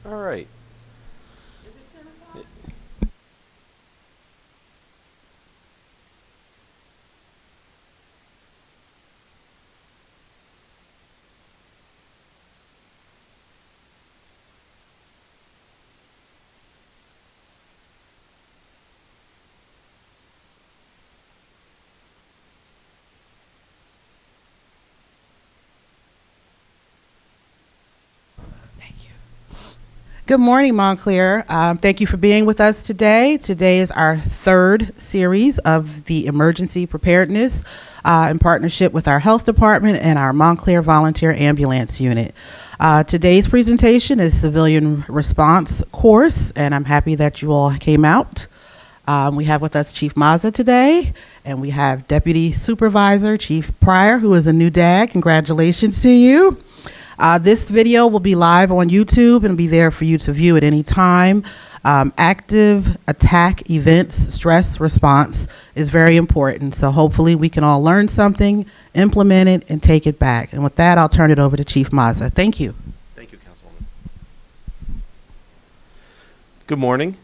All right. Good morning, Montclair. Thank you for being with us today. Today is our third series of the emergency preparedness in partnership with our health department and our Montclair Volunteer Ambulance Unit. Today's presentation is Civilian Response Course, and I'm happy that you all came out. We have with us Chief Mazza today, and we have Deputy Supervisor Chief Pryor, who is a new dad. Congratulations to you. This video will be live on YouTube and be there for you to view at any time. Active attack events stress response is very important. So hopefully we can all learn something, implement it, and take it back. And with that, I'll turn it over to Chief Mazza. Thank you. Thank you, Councilwoman. Good morning.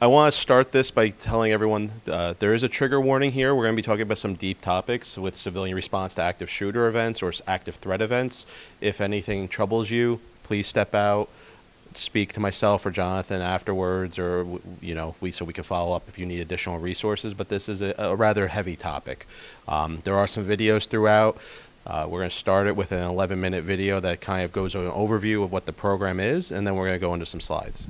I want to start this by telling everyone there is a trigger warning here. We're going to be talking about some deep topics with civilian response to active shooter events or active threat events. If anything troubles you, please step out, speak to myself or Jonathan afterwards, or so we can follow up if you need additional resources. But this is a rather heavy topic. There are some videos throughout. We're going to start it with an 11-minute video that kind of goes over an overview of what the program is, and then we're going to go into some slides.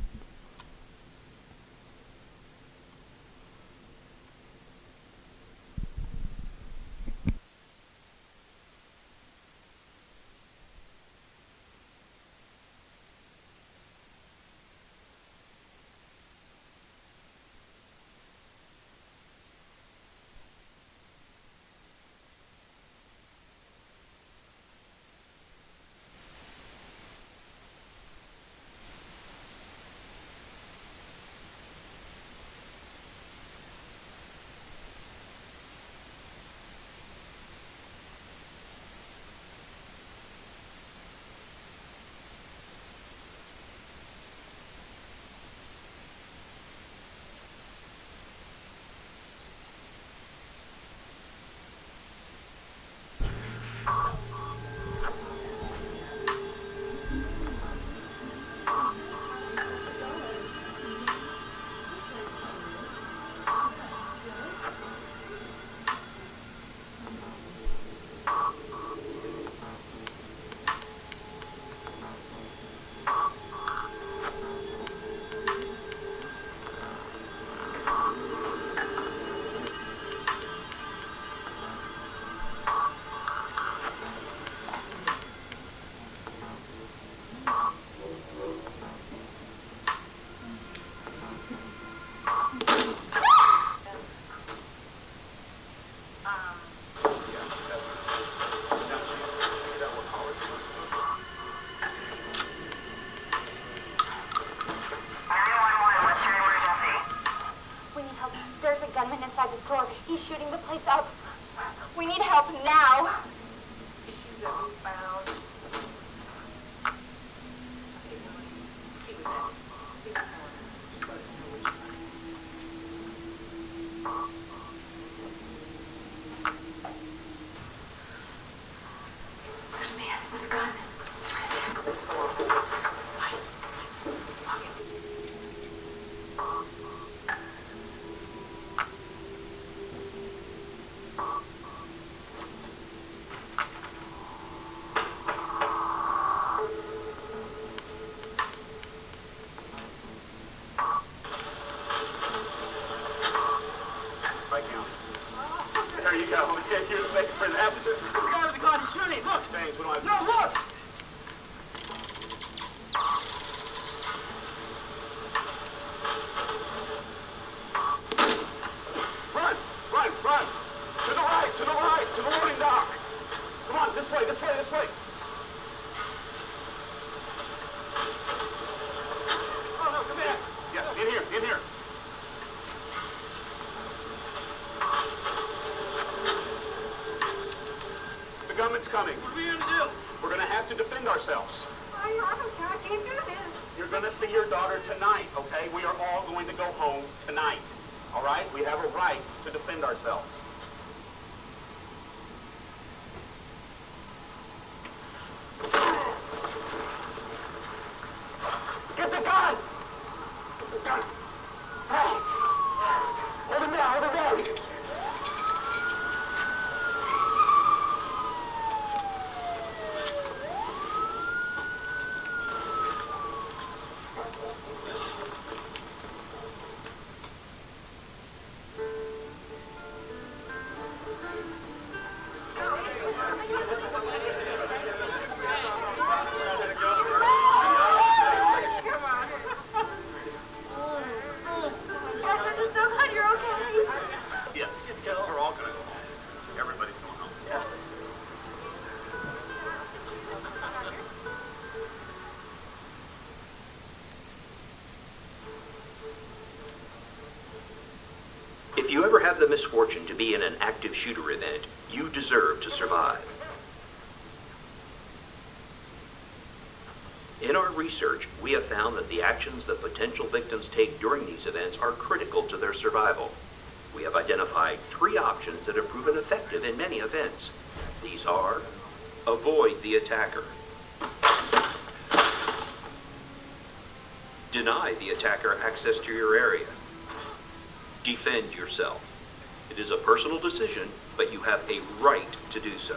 He's shooting the place up. We need help now. Issues that we found. There's a man with a gun. There you go. Get you make it for the episode. The guy with the gun is shooting. Look. Thanks. What do I do? No, look. Run. Run. Run. To the right. To the right. To the loading dock. Come on. This way. This way. This way. Oh, no. Come in. Yeah. In here. In here. The gunman's coming. What are we going to do? We're going to have to defend ourselves. I can't do this. You're going to see your daughter tonight, okay? We are all going to go home tonight. All right? We have a right to defend ourselves. Get the gun! Get the gun. Hey! Hold him down, hold him down. Yes, I'm so glad you're okay. Yes, we're all going to go home. Everybody's going home. Yeah. If you ever have the misfortune to be in an active shooter event, you deserve to survive. In our research, we have found that the actions that potential victims take during these events are critical to their survival. We have identified 3 options that have proven effective in many events. These are: avoid the attacker, deny the attacker access to your area, defend yourself. It is a personal decision, but you have a right to do so.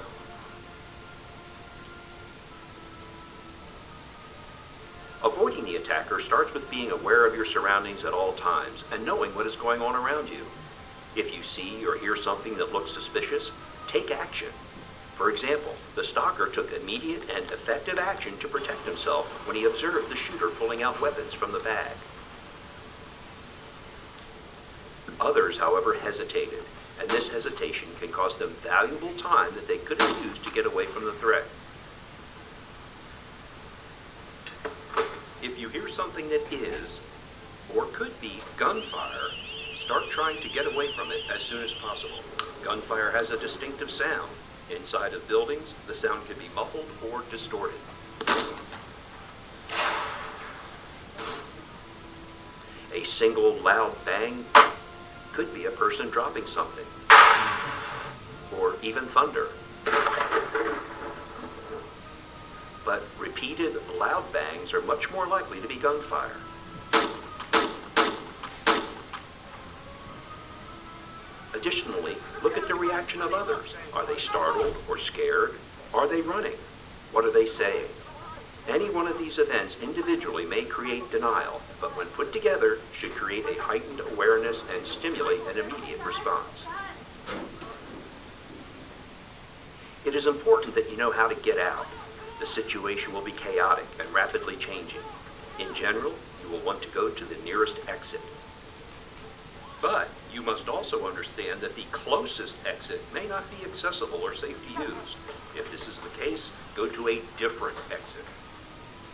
Avoiding the attacker starts with being aware of your surroundings at all times and knowing what is going on around you. If you see or hear something that looks suspicious, take action. For example, the stalker took immediate and effective action to protect himself when he observed the shooter pulling out weapons from the bag. Others, however, hesitated, and this hesitation can cost them valuable time that they could have used to get away from the threat. If you hear something that is, or could be, gunfire, start trying to get away from it as soon as possible. Gunfire has a distinctive sound. Inside of buildings, the sound can be muffled or distorted. A single loud bang could be a person dropping something, or even thunder. But repeated loud bangs are much more likely to be gunfire. Additionally, look at the reaction of others. Are they startled or scared? Are they running? What are they saying? Any one of these events individually may create denial, but when put together, should create a heightened awareness and stimulate an immediate response. It is important that you know how to get out. The situation will be chaotic and rapidly changing. In general, you will want to go to the nearest exit. But you must also understand that the closest exit may not be accessible or safe to use. If this is the case, go to a different exit.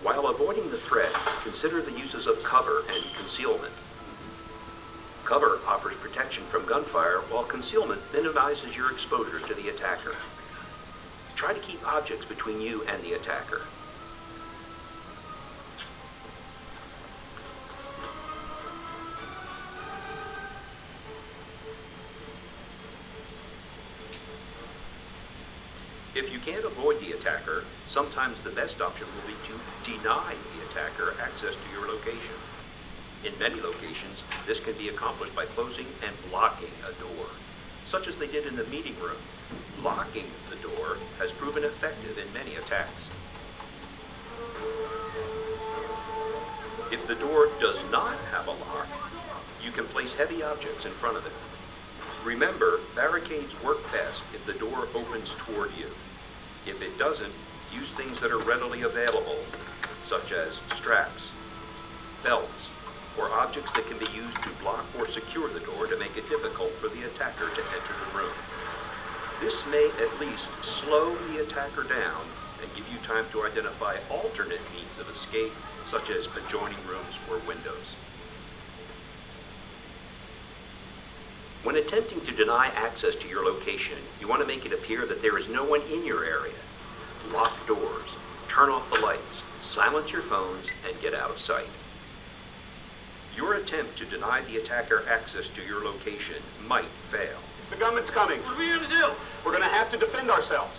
While avoiding the threat, consider the uses of cover and concealment. Cover offers protection from gunfire, while concealment minimizes your exposure to the attacker. Try to keep objects between you and the attacker. If you can't avoid the attacker, sometimes the best option will be to deny the attacker access to your location. In many locations, this can be accomplished by closing and blocking a door, such as they did in the meeting room. Locking the door has proven effective in many attacks. If the door does not have a lock, you can place heavy objects in front of it. Remember, barricades work best if the door opens toward you. If it doesn't, use things that are readily available, such as straps, belts, or objects that can be used to block or secure the door to make it difficult for the attacker to enter the room. This may at least slow the attacker down and give you time to identify alternate means of escape, such as adjoining rooms or windows. When attempting to deny access to your location, you want to make it appear that there is no one in your area. Lock doors, turn off the lights, silence your phones, and get out of sight. Your attempt to deny the attacker access to your location might fail. The gunman's coming. What are we going to do? We're going to have to defend ourselves.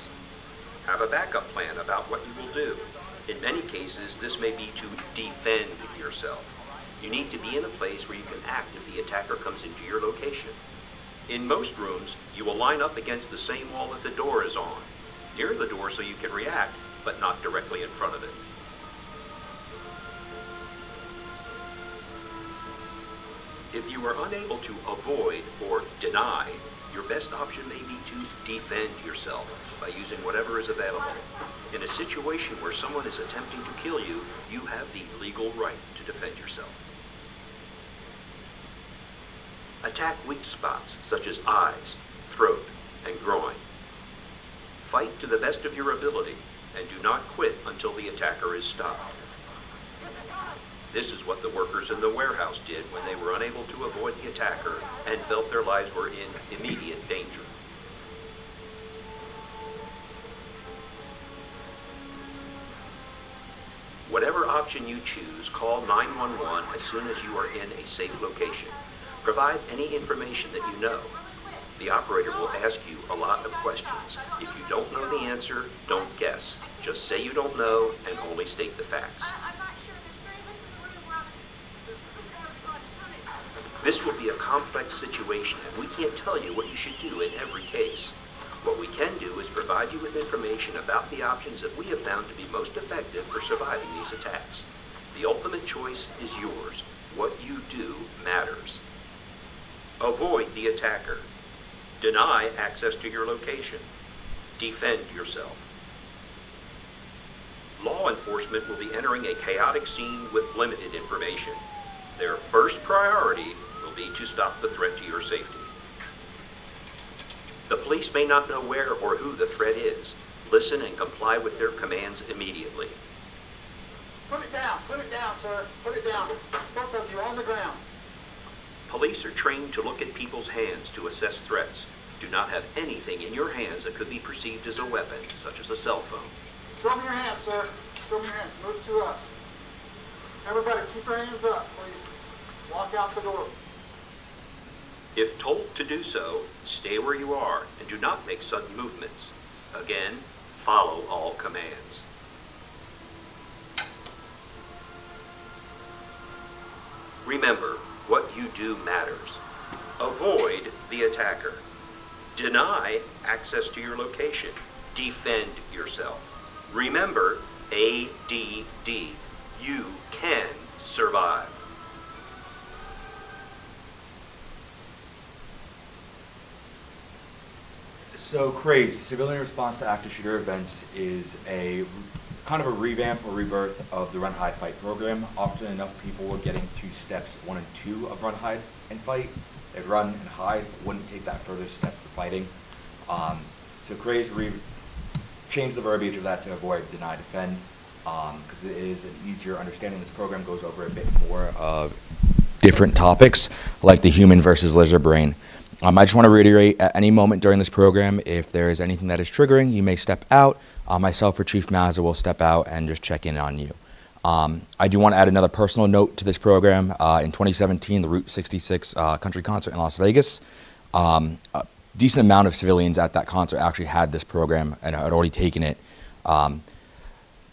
Have a backup plan about what you will do. In many cases, this may be to defend yourself. You need to be in a place where you can act if the attacker comes into your location. In most rooms, you will line up against the same wall that the door is on, near the door so you can react, but not directly in front of it. If you are unable to avoid or deny, your best option may be to defend yourself by using whatever is available. In a situation where someone is attempting to kill you, you have the legal right to defend yourself. Attack weak spots such as eyes, throat, and groin. Fight to the best of your ability and do not quit until the attacker is stopped. This is what the workers in the warehouse did when they were unable to avoid the attacker and felt their lives were in immediate danger. Whatever option you choose, call 911 as soon as you are in a safe location. Provide any information that you know. The operator will ask you a lot of questions. If you don't know the answer, don't guess. Just say you don't know and only state the facts. This will be a complex situation, and we can't tell you what you should do in every case. What we can do is provide you with information about the options that we have found to be most effective for surviving these attacks. The ultimate choice is yours. What you do matters. Avoid the attacker. Deny access to your location. Defend yourself. Law enforcement will be entering a chaotic scene with limited information. Their first priority will be to stop the threat to your safety. The police may not know where or who the threat is. Listen and comply with their commands immediately. Put it down, sir. Put it down. Both of you on the ground. Police are trained to look at people's hands to assess threats. Do not have anything in your hands that could be perceived as a weapon, such as a cell phone. Show me your hands, sir. Show me your hands. Move to us. Everybody, keep your hands up, please. Walk out the door. If told to do so, stay where you are and do not make sudden movements. Again, follow all commands. Remember, what you do matters. Avoid the attacker. Deny access to your location. Defend yourself. Remember, ADD. You can survive. So CRAZE, Civilian Response to Active Shooter Events, is a kind of a revamp or rebirth of the Run, Hide, Fight program. Often enough, people were getting to steps 1 and 2 of Run, Hide, and Fight. They'd run and hide, but wouldn't take that further step for fighting. So CRAZE changed the verbiage of that to avoid, deny, defend, because it is an easier understanding. This program goes over a bit more of different topics, like the human versus lizard brain. I just want to reiterate, at any moment during this program, if there is anything that is triggering, you may step out. Myself or Chief Mazza will step out and just check in on you. I do want to add another personal note to this program. In 2017, the Route 66 country concert in Las Vegas, a decent amount of civilians at that concert actually had this program and had already taken it.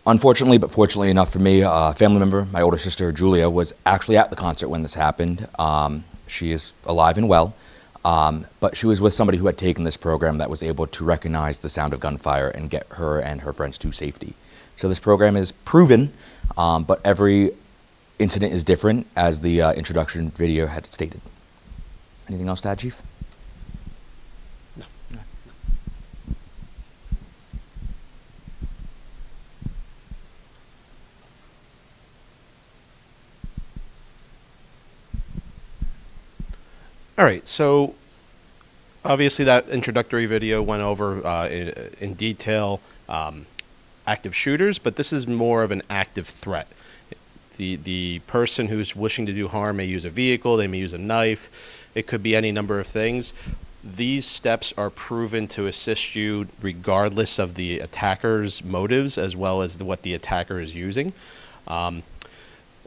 Unfortunately, but fortunately enough for me, a family member, my older sister Julia, was actually at the concert when this happened. She is alive and well. But she was with somebody who had taken this program that was able to recognize the sound of gunfire and get her and her friends to safety. So this program is proven, but every incident is different, as the introduction video had stated. Anything else to add, Chief? No. All right, so obviously that introductory video went over in detail active shooters, but this is more of an active threat. The person who's wishing to do harm may use a vehicle, they may use a knife, it could be any number of things. These steps are proven to assist you regardless of the attacker's motives as well as what the attacker is using.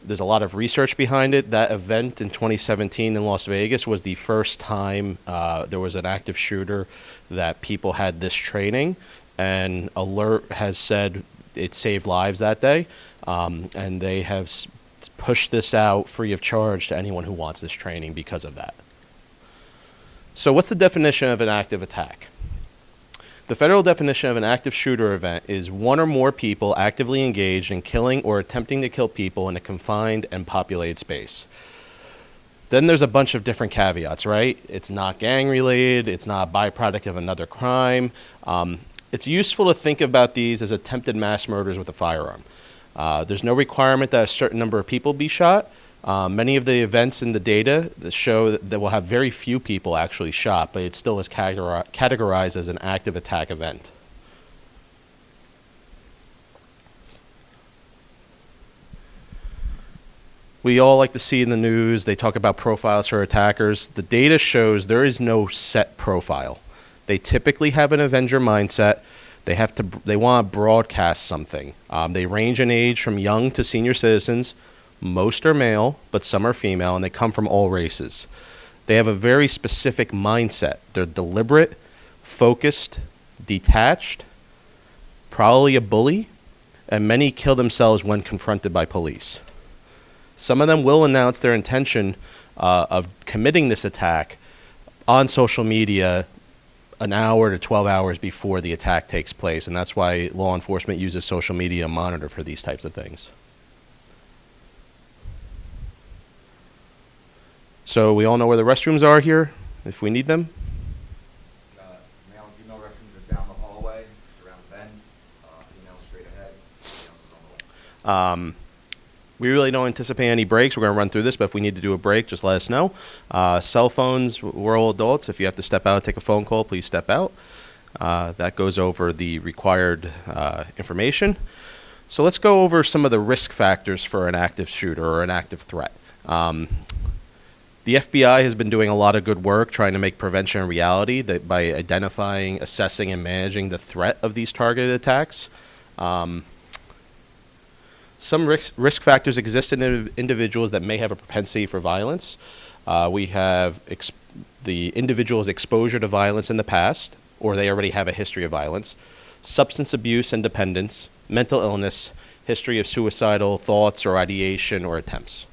There's a lot of research behind it. That event in 2017 in Las Vegas was the first time there was an active shooter that people had this training, and Alert has said it saved lives that day, and they have pushed this out free of charge to anyone who wants this training because of that. So what's the definition of an active attack? The federal definition of an active shooter event is one or more people actively engaged in killing or attempting to kill people in a confined and populated space. Then there's a bunch of different caveats, right? It's not gang related, it's not a byproduct of another crime. It's useful to think about these as attempted mass murders with a firearm. There's no requirement that a certain number of people be shot. Many of the events in the data that show that will have very few people actually shot, but it still is categorized as an active attack event. We all like to see in the news, they talk about profiles for attackers. The data shows there is no set profile. They typically have an Avenger mindset. They want to broadcast something. They range in age from young to senior citizens. Most are male, but some are female, and they come from all races. They have a very specific mindset. They're deliberate, focused, detached, probably a bully, and many kill themselves when confronted by police. Some of them will announce their intention of committing this attack on social media an hour to 12 hours before the attack takes place, and that's why law enforcement uses social media to monitor for these types of things. So we all know where the restrooms are here, if we need them. Male and female restrooms are down the hallway, just around the bend. Female straight ahead. Female is on the way. We really don't anticipate any breaks. We're going to run through this, but if we need to do a break, just let us know. Cell phones, we're all adults. If you have to step out and take a phone call, please step out. That goes over the required information. So let's go over some of the risk factors for an active shooter or an active threat. The FBI has been doing a lot of good work trying to make prevention a reality by identifying, assessing, and managing the threat of these targeted attacks. Some risk factors exist in individuals that may have a propensity for violence. We have the individual's exposure to violence in the past, or they already have a history of violence, substance abuse and dependence, mental illness, history of suicidal thoughts or ideation or attempts.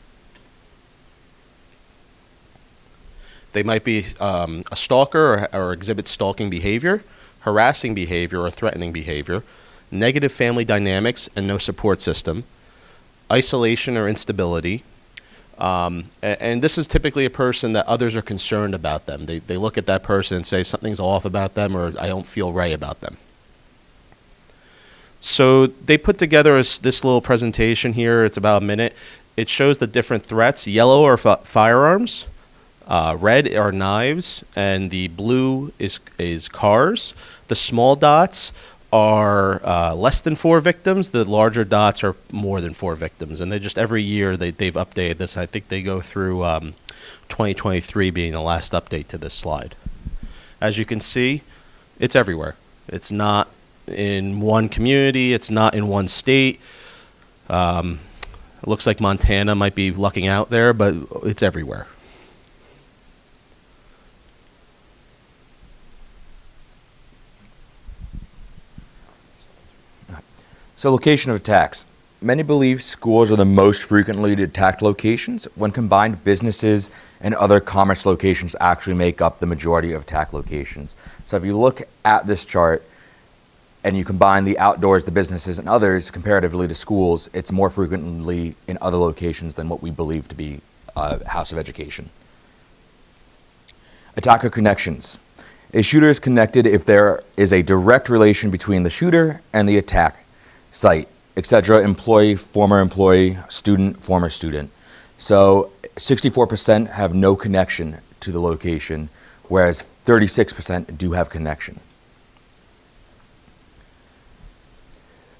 They might be a stalker or exhibit stalking behavior, harassing behavior or threatening behavior, negative family dynamics and no support system, isolation or instability. And this is typically a person that others are concerned about them. They look at that person and say something's off about them or I don't feel right about them. So they put together this little presentation here. It's about a minute. It shows the different threats. Yellow are firearms. Red are knives, and the blue is cars. The small dots are less than 4 victims. The larger dots are more than 4 victims. And they just every year they've updated this. I think they go through 2023 being the last update to this slide. As you can see, it's everywhere. It's not in one community. It's not in one state. It looks like Montana might be lucking out there, but it's everywhere. So location of attacks. Many believe schools are the most frequently attacked locations. When combined, businesses and other commerce locations actually make up the majority of attack locations. So if you look at this chart and you combine the outdoors, the businesses, and others comparatively to schools, it's more frequently in other locations than what we believe to be a house of education. Attacker connections. A shooter is connected if there is a direct relation between the shooter and the attack site, etc., employee, student, former student. So 64% have no connection to the location, whereas 36% do have connection.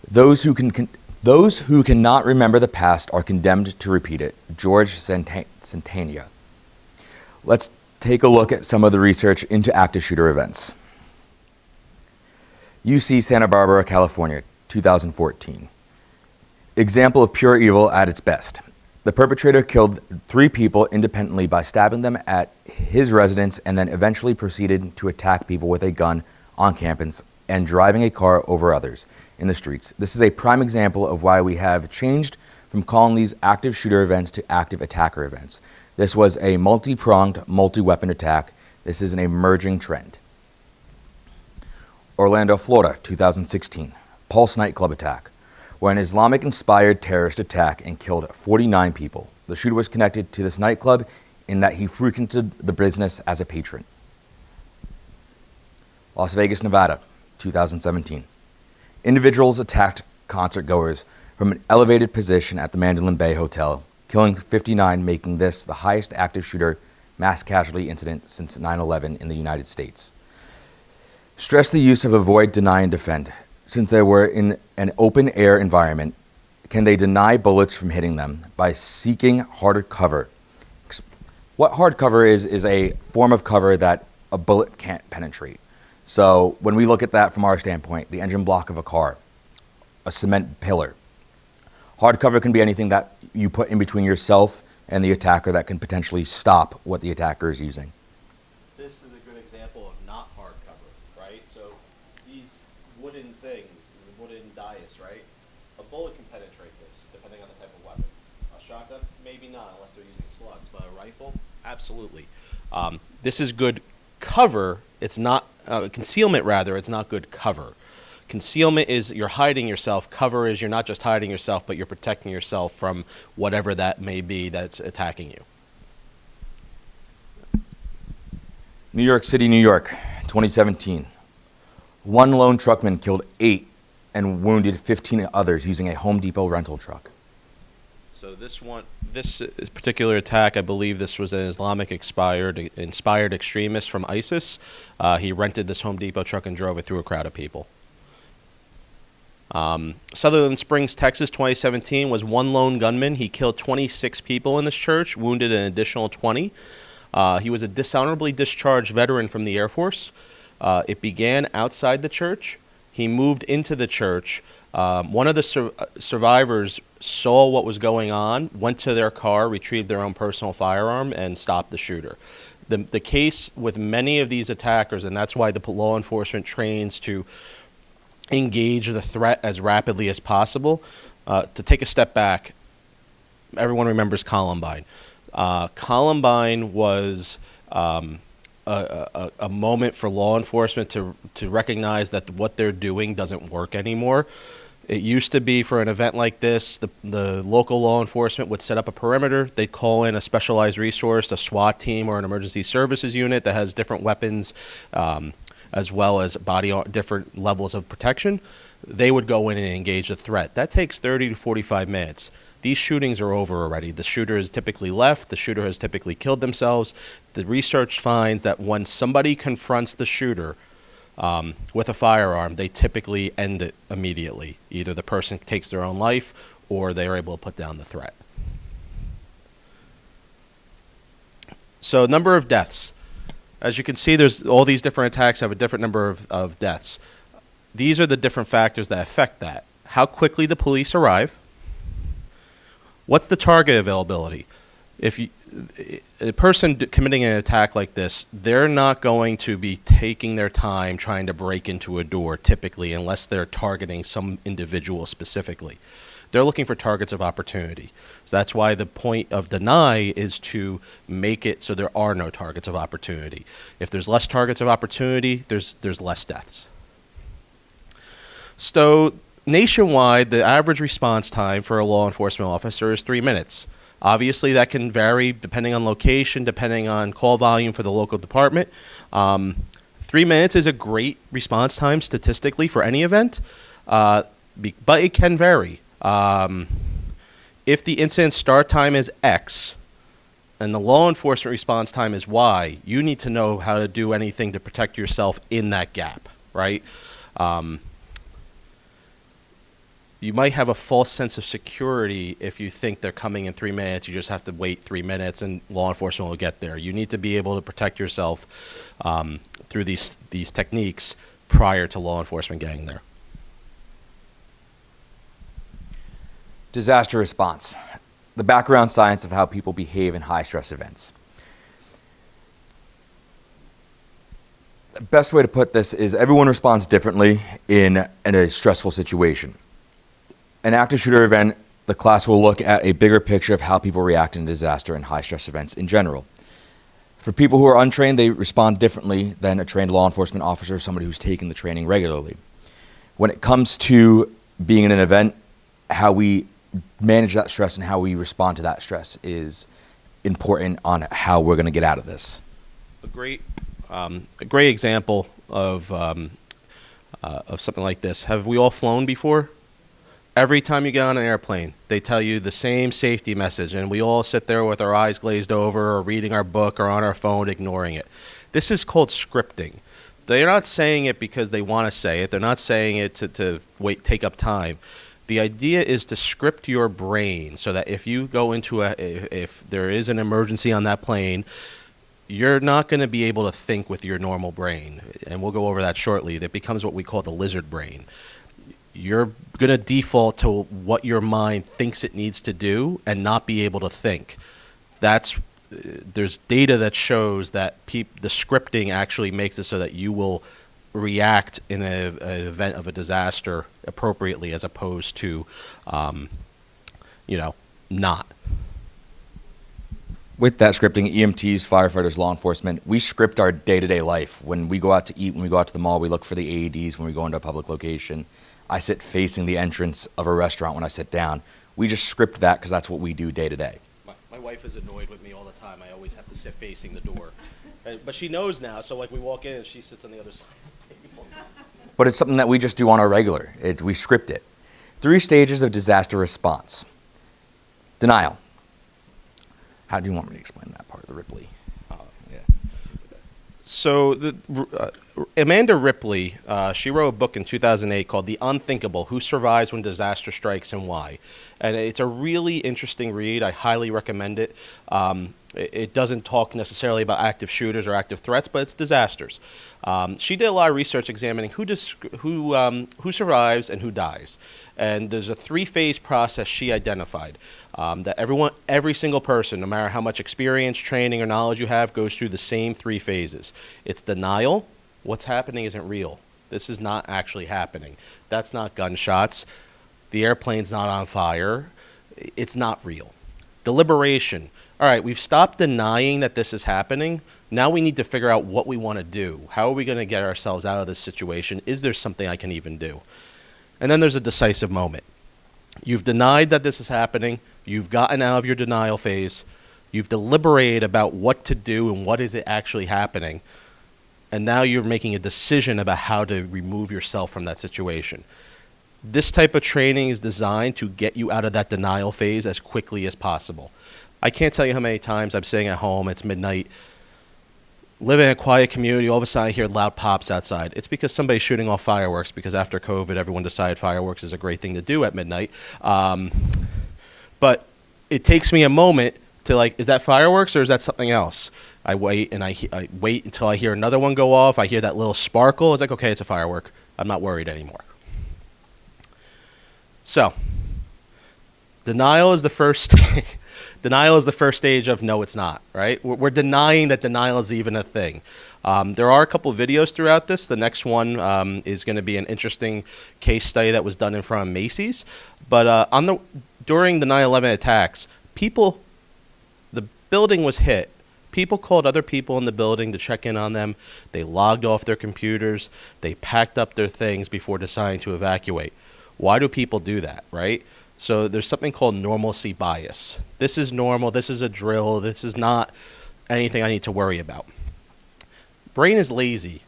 Those who cannot remember the past are condemned to repeat it. George Santayana. Let's take a look at some of the research into active shooter events. UC Santa Barbara, California, 2014. Example of pure evil at its best. The perpetrator killed 3 people independently by stabbing them at his residence and then eventually proceeded to attack people with a gun on campus and driving a car over others in the streets. This is a prime example of why we have changed from calling these active shooter events to active attacker events. This was a multi-pronged, multi-weapon attack. This is an emerging trend. Orlando, Florida, 2016. Pulse nightclub attack, where an Islamic-inspired terrorist attack and killed 49 people. The shooter was connected to this nightclub in that he frequented the business as a patron. Las Vegas, Nevada, 2017. Individuals attacked concert-goers from an elevated position at the Mandalay Bay Hotel, killing 59, making this the highest active shooter mass casualty incident since 9/11 in the United States. Stress the use of avoid, deny, and defend. Since they were in an open-air environment, can they deny bullets from hitting them by seeking harder cover? What hard cover is a form of cover that a bullet can't penetrate. So when we look at that from our standpoint, the engine block of a car, a cement pillar, hard cover can be anything that you put in between yourself and the attacker that can potentially stop what the attacker is using. This is a good example of not hard cover, right? So these wooden things, the wooden dais, right? A bullet can penetrate this, depending on the type of weapon. A shotgun, maybe not, unless they're using slugs. But a rifle, absolutely. This is good cover. It's not concealment, rather. It's not good cover. Concealment is you're hiding yourself. Cover is you're not just hiding yourself, but you're protecting yourself from whatever that may be that's attacking you. New York City, New York, 2017. One lone truckman killed 8 and wounded 15 others using a Home Depot rental truck. So this particular attack, I believe this was an inspired extremist from ISIS. He rented this Home Depot truck and drove it through a crowd of people. Sutherland Springs, Texas, 2017 was one lone gunman. He killed 26 people in this church, wounded an additional 20. He was a dishonorably discharged veteran from the Air Force. It began outside the church. He moved into the church. One of the survivors saw what was going on, went to their car, retrieved their own personal firearm, and stopped the shooter. The case with many of these attackers, and that's why the law enforcement trains to engage the threat as rapidly as possible. To take a step back, everyone remembers Columbine. Columbine was a moment for law enforcement to recognize that what they're doing doesn't work anymore. It used to be for an event like this, the local law enforcement would set up a perimeter. They'd call in a specialized resource, a SWAT team or an emergency services unit that has different weapons, as well as different levels of protection. They would go in and engage the threat. That takes 30 to 45 minutes. These shootings are over already. The shooter has typically left. The shooter has typically killed themselves. The research finds that when somebody confronts the shooter with a firearm, they typically end it immediately. Either the person takes their own life or they are able to put down the threat. So number of deaths. As you can see, there's all these different attacks have a different number of deaths. These are the different factors that affect that. How quickly the police arrive. What's the target availability? If a person committing an attack like this, they're not going to be taking their time trying to break into a door typically unless they're targeting some individual specifically. They're looking for targets of opportunity. So that's why the point of deny is to make it so there are no targets of opportunity. If there's less targets of opportunity, there's less deaths. So nationwide, the average response time for a law enforcement officer is 3 minutes. Obviously, that can vary depending on location, depending on call volume for the local department. 3 minutes is a great response time statistically for any event, but it can vary. If the incident start time is X and the law enforcement response time is Y, you need to know how to do anything to protect yourself in that gap, right? You might have a false sense of security if you think they're coming in 3 minutes. You just have to wait 3 minutes and law enforcement will get there. You need to be able to protect yourself through these techniques prior to law enforcement getting there. Disaster response, the background science of how people behave in high-stress events. The best way to put this is everyone responds differently in a stressful situation. An active shooter event, the class will look at a bigger picture of how people react in disaster and high-stress events in general. For people who are untrained, they respond differently than a trained law enforcement officer or somebody who's taken the training regularly. When it comes to being in an event, how we manage that stress and how we respond to that stress is important on how we're going to get out of this. A great example of something like this. Have we all flown before? Every time you get on an airplane, they tell you the same safety message, and we all sit there with our eyes glazed over or reading our book or on our phone ignoring it. This is called scripting. They're not saying it because they want to say it. They're not saying it to take up time. The idea is to script your brain so that if you go into if there is an emergency on that plane, you're not going to be able to think with your normal brain. And we'll go over that shortly. That becomes what we call the lizard brain. You're going to default to what your mind thinks it needs to do and not be able to think. There's data that shows that the scripting actually makes it so that you will react in an event of a disaster appropriately as opposed to, not. With that scripting, EMTs, firefighters, law enforcement, we script our day-to-day life. When we go out to eat, when we go out to the mall, we look for the AEDs when we go into a public location. I sit facing the entrance of a restaurant when I sit down. We just script that because that's what we do day to day. My wife is annoyed with me all the time. I always have to sit facing the door. But she knows now, so like we walk in and she sits on the other side of the table. But it's something that we just do on our regular. We script it. 3 stages of disaster response. Denial. How do you want me to explain that part of the Ripley? So Amanda Ripley, she wrote a book in 2008 called The Unthinkable: Who Survives When Disaster Strikes and Why. And it's a really interesting read. I highly recommend it. It doesn't talk necessarily about active shooters or active threats, but it's disasters. She did a lot of research examining who survives and who dies. And there's a 3-phase process she identified that every single person, no matter how much experience, training, or knowledge you have, goes through the same 3 phases. It's denial. What's happening isn't real. This is not actually happening. That's not gunshots. The airplane's not on fire. It's not real. Deliberation. All right, we've stopped denying that this is happening. Now we need to figure out what we want to do. How are we going to get ourselves out of this situation? Is there something I can even do? And then there's a decisive moment. You've denied that this is happening. You've gotten out of your denial phase. You've deliberated about what to do and what is it actually happening. And now you're making a decision about how to remove yourself from that situation. This type of training is designed to get you out of that denial phase as quickly as possible. I can't tell you how many times I'm sitting at home, it's midnight, live in a quiet community, all of a sudden I hear loud pops outside. It's because somebody's shooting off fireworks, because after COVID, everyone decided fireworks is a great thing to do at midnight. But it takes me a moment to is that fireworks or is that something else? I wait and I wait until I hear another one go off. I hear that little sparkle. It's like, okay, it's a firework. I'm not worried anymore. So, denial is the first denial is the first stage of no, it's not, right? We're denying that denial is even a thing. There are a couple of videos throughout this. The next one is going to be an interesting case study that was done in front of Macy's. But during the 9/11 attacks, the building was hit. People called other people in the building to check in on them. They logged off their computers. They packed up their things before deciding to evacuate. Why do people do that, right? So there's something called normalcy bias. This is normal. This is a drill. This is not anything I need to worry about. Brain is lazy.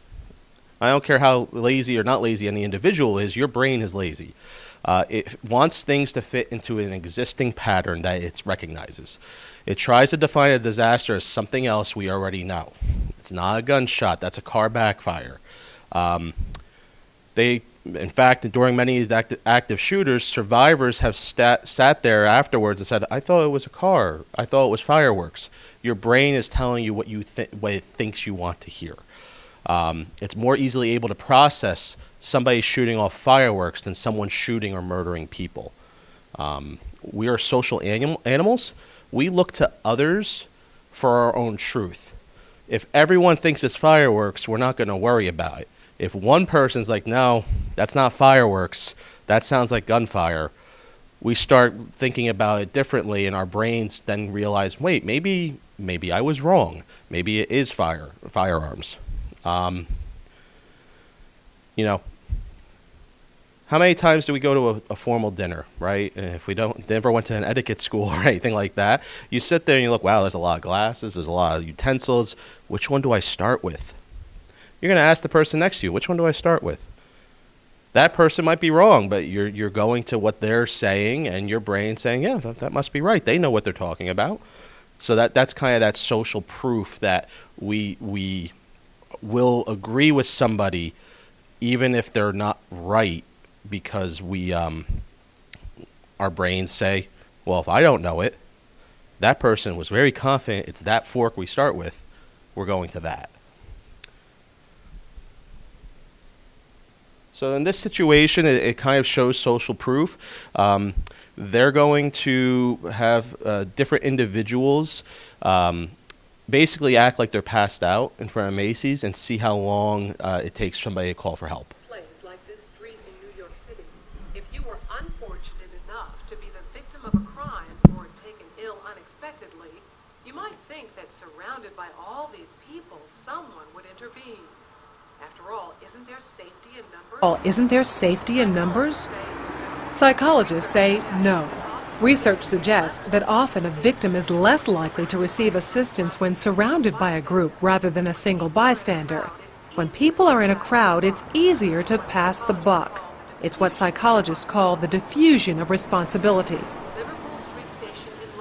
I don't care how lazy or not lazy any individual is. Your brain is lazy. It wants things to fit into an existing pattern that it recognizes. It tries to define a disaster as something else we already know. It's not a gunshot. That's a car backfire. They In fact, during many of these active shooters, survivors have sat there afterwards and said, I thought it was a car. I thought it was fireworks. Your brain is telling you what what it thinks you want to hear. It's more easily able to process somebody shooting off fireworks than someone shooting or murdering people. We are social animals. We look to others for our own truth. If everyone thinks it's fireworks, we're not going to worry about it. If one person's like, no, that's not fireworks, that sounds like gunfire, we start thinking about it differently, and our brains then realize, wait, maybe I was wrong. Maybe it is firearms. You know, how many times do we go to a formal dinner, right? And if we never went to an etiquette school or anything like that, you sit there and you look, wow, there's a lot of glasses, there's a lot of utensils. Which one do I start with? You're going to ask the person next to you, which one do I start with? That person might be wrong, but you're going to what they're saying, and your brain saying, yeah, that must be right. They know what they're talking about. So that's kind of that social proof that we will agree with somebody even if they're not right, because our brains say, well, if I don't know it, that person was very confident it's that fork we start with, we're going to that. So in this situation, it kind of shows social proof. They're going to have different individuals basically act like they're passed out in front of Macy's and see how long it takes somebody to call for help. Place like this street in New York City, if you were unfortunate enough to be the victim of a crime or taken ill unexpectedly, you might think that surrounded by all these people, someone would intervene. After all, isn't there safety in numbers? Isn't there safety in numbers? Psychologists say no. Research suggests that often a victim is less likely to receive assistance when surrounded by a group rather than a single bystander. When people are in a crowd, it's easier to pass the buck. It's what psychologists call the diffusion of responsibility.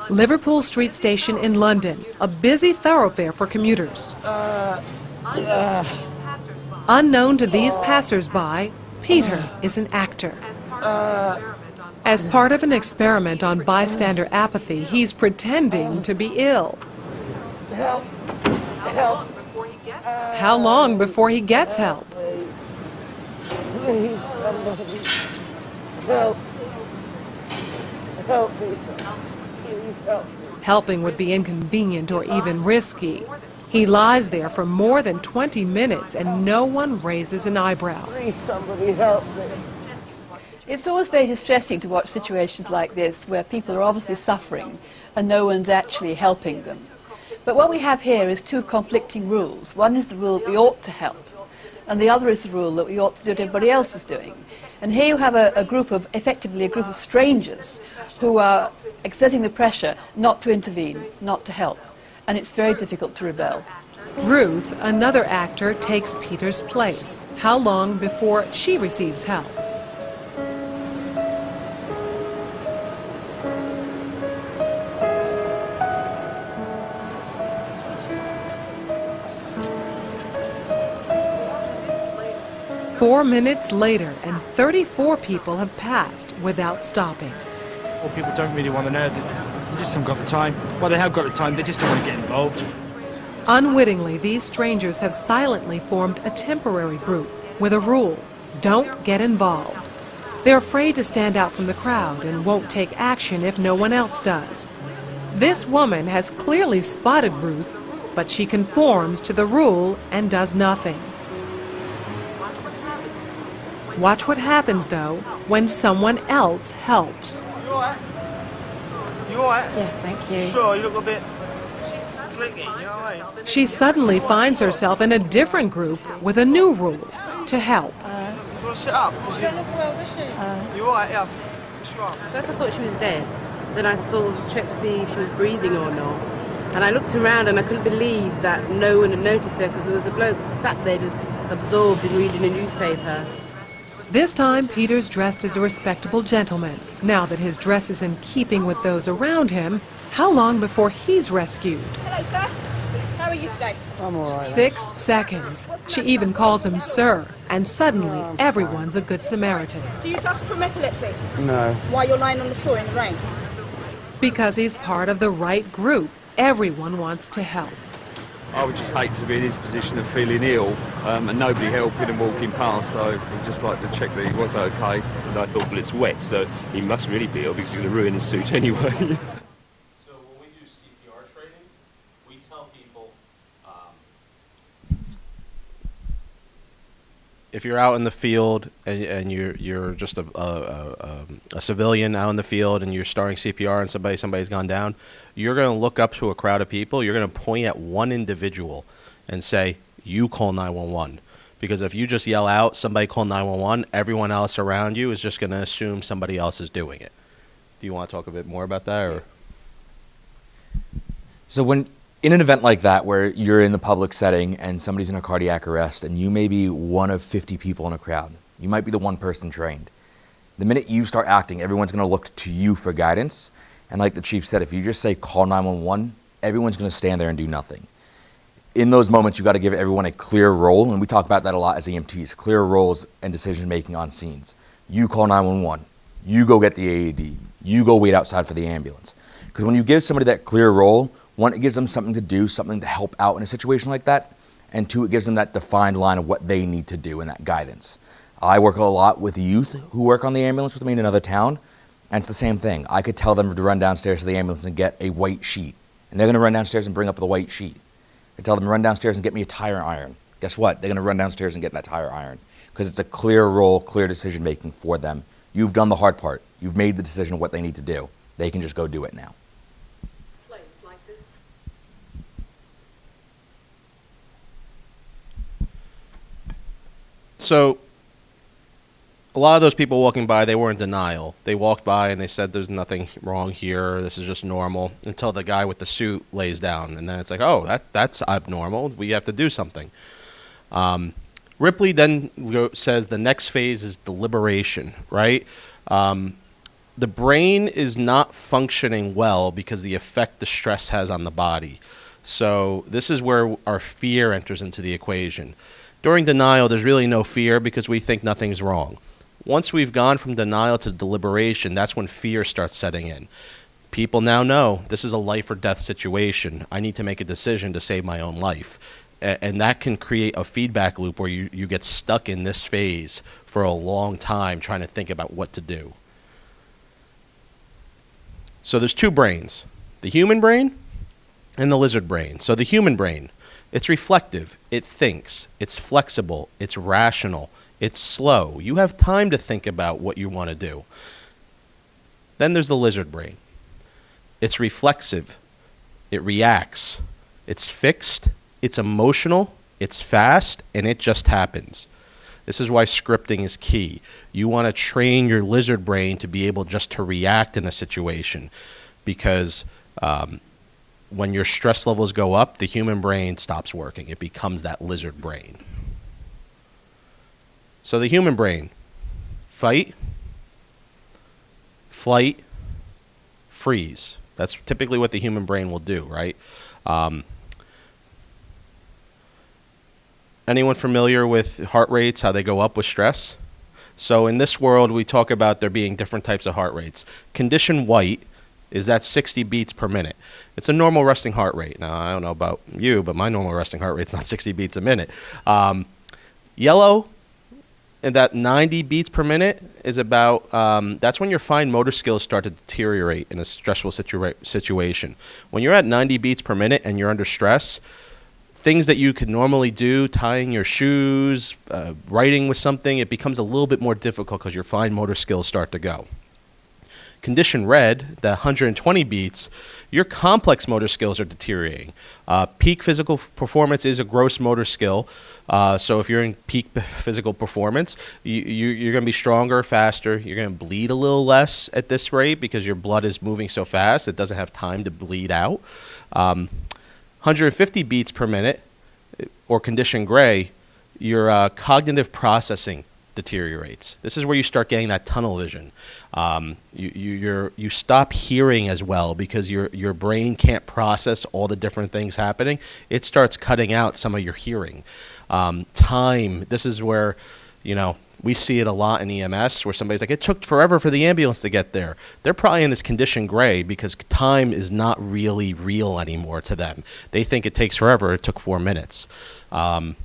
Liverpool Street Station in London, a busy thoroughfare for commuters. Unknown to these passers-by, Peter is an actor. As part of an experiment on bystander apathy, he's pretending to be ill. Help. How long before he gets help? Please, somebody. Help. Help me, sir. Please help me. Helping would be inconvenient or even risky. He lies there for more than 20 minutes and no one raises an eyebrow. Please, somebody help me. It's always very distressing to watch situations like this where people are obviously suffering and no one's actually helping them. But what we have here is two conflicting rules. One is the rule that we ought to help, and the other is the rule that we ought to do what everybody else is doing. And here you have effectively a group of strangers who are exerting the pressure not to intervene, not to help. And it's very difficult to rebel. Ruth, another actor, takes Peter's place. How long before she receives help? Four minutes later, and 34 people have passed without stopping. Well, people don't really want to know. They just haven't got the time. Well, they have got the time, they just don't want to get involved. Unwittingly, these strangers have silently formed a temporary group with a rule: don't get involved. They're afraid to stand out from the crowd and won't take action if no one else does. This woman has clearly spotted Ruth, but she conforms to the rule and does nothing. Watch what happens, though, when someone else helps. You all right? You all right? Yes, thank you. Sure, you look a bit clicky, you know what I mean? She suddenly finds herself in a different group with a new rule: to help. You want to sit up? She don't look well, does she? You all right? Yeah. What's wrong? First I thought she was dead. Then I sort of checked to see if she was breathing or not. And I looked around and I couldn't believe that no one had noticed her, because there was a bloke sat there just absorbed in reading a newspaper. This time, Peter's dressed as a respectable gentleman. Now that his dress is in keeping with those around him, how long before he's rescued? Hello, sir. How are you, you today? I'm all right. 6 seconds. She even calls him sir, and suddenly everyone's a good Samaritan. Do you suffer from epilepsy? No. Why you're lying on the floor in the rain? Because he's part of the right group. Everyone wants to help. I would just hate to be in his position of feeling ill and nobody helping and walking past, so I'd just like to check that he was okay. And I thought, well, it's wet, so he must really be ill because he's going to ruin his suit anyway. So when we do CPR training, we tell people, if you're out in the field and you're just a civilian out in the field and you're starting CPR and somebody's gone down, you're going to look up to a crowd of people. You're going to point at one individual and say, "You call 911." Because if you just yell out, "Somebody call 911," everyone else around you is just going to assume somebody else is doing it. Do you want to talk a bit more about that, or? So when in an event like that where you're in the public setting and somebody's in a cardiac arrest and you may be one of 50 people in a crowd, you might be the one person trained. The minute you start acting, everyone's going to look to you for guidance. And like the chief said, if you just say call 911, everyone's going to stand there and do nothing. In those moments, you got to give everyone a clear role, and we talk about that a lot as EMTs, clear roles and decision making on scenes. You call 911, you go get the AED, you go wait outside for the ambulance. Because when you give somebody that clear role, one, it gives them something to do, something to help out in a situation like that, and two, it gives them that defined line of what they need to do and that guidance. I work a lot with youth who work on the ambulance with me in another town, and it's the same thing. I could tell them to run downstairs to the ambulance and get a white sheet, and they're going to run downstairs and bring up the white sheet. I tell them to run downstairs and get me a tire iron. Guess what? They're going to run downstairs and get that tire iron because it's a clear role, clear decision making for them. You've done the hard part. You've made the decision of what they need to do. They can just go do it now. Plays like this. So a lot of those people walking by, they were in denial. They walked by and they said there's nothing wrong here, this is just normal, until the guy with the suit lays down. And then it's like, oh, that's abnormal. We have to do something. Ripley then says the next phase is deliberation, right? The brain is not functioning well because the effect the stress has on the body. So this is where our fear enters into the equation. During denial, there's really no fear because we think nothing's wrong. Once we've gone from denial to deliberation, that's when fear starts setting in. People now know this is a life or death situation. I need to make a decision to save my own life. And that can create a feedback loop where you get stuck in this phase for a long time trying to think about what to do. So there's two brains, the human brain and the lizard brain. So the human brain, it's reflective, it thinks, it's flexible, it's rational, it's slow. You have time to think about what you want to do. Then there's the lizard brain. It's reflexive, it reacts, it's fixed, it's emotional, it's fast, and it just happens. This is why scripting is key. You want to train your lizard brain to be able just to react in a situation because when your stress levels go up, the human brain stops working. It becomes that lizard brain. So the human brain, fight, flight, freeze. That's typically what the human brain will do, right? Anyone familiar with heart rates, how they go up with stress? So in this world, we talk about there being different types of heart rates. Condition white is at 60 beats per minute. It's a normal resting heart rate. Now, I don't know about you, but my normal resting heart rate's not 60 beats a minute. Yellow, and that 90 beats per minute is about, that's when your fine motor skills start to deteriorate in a stressful situation. When you're at 90 beats per minute and you're under stress, things that you could normally do, tying your shoes, writing with something, it becomes a little bit more difficult because your fine motor skills start to go. Condition red, the 120 beats, your complex motor skills are deteriorating. Peak physical performance is a gross motor skill. So if you're in peak physical performance, you're going to be stronger, faster. You're going to bleed a little less at this rate because your blood is moving so fast. It doesn't have time to bleed out. 150 beats per minute, or condition gray, your cognitive processing deteriorates. This is where you start getting that tunnel vision. You stop hearing as well because your brain can't process all the different things happening. It starts cutting out some of your hearing. Time. This is where, we see it a lot in EMS where somebody's like, it took forever for the ambulance to get there. They're probably in this condition gray because time is not really real anymore to them. They think it takes forever. It took 4 minutes. And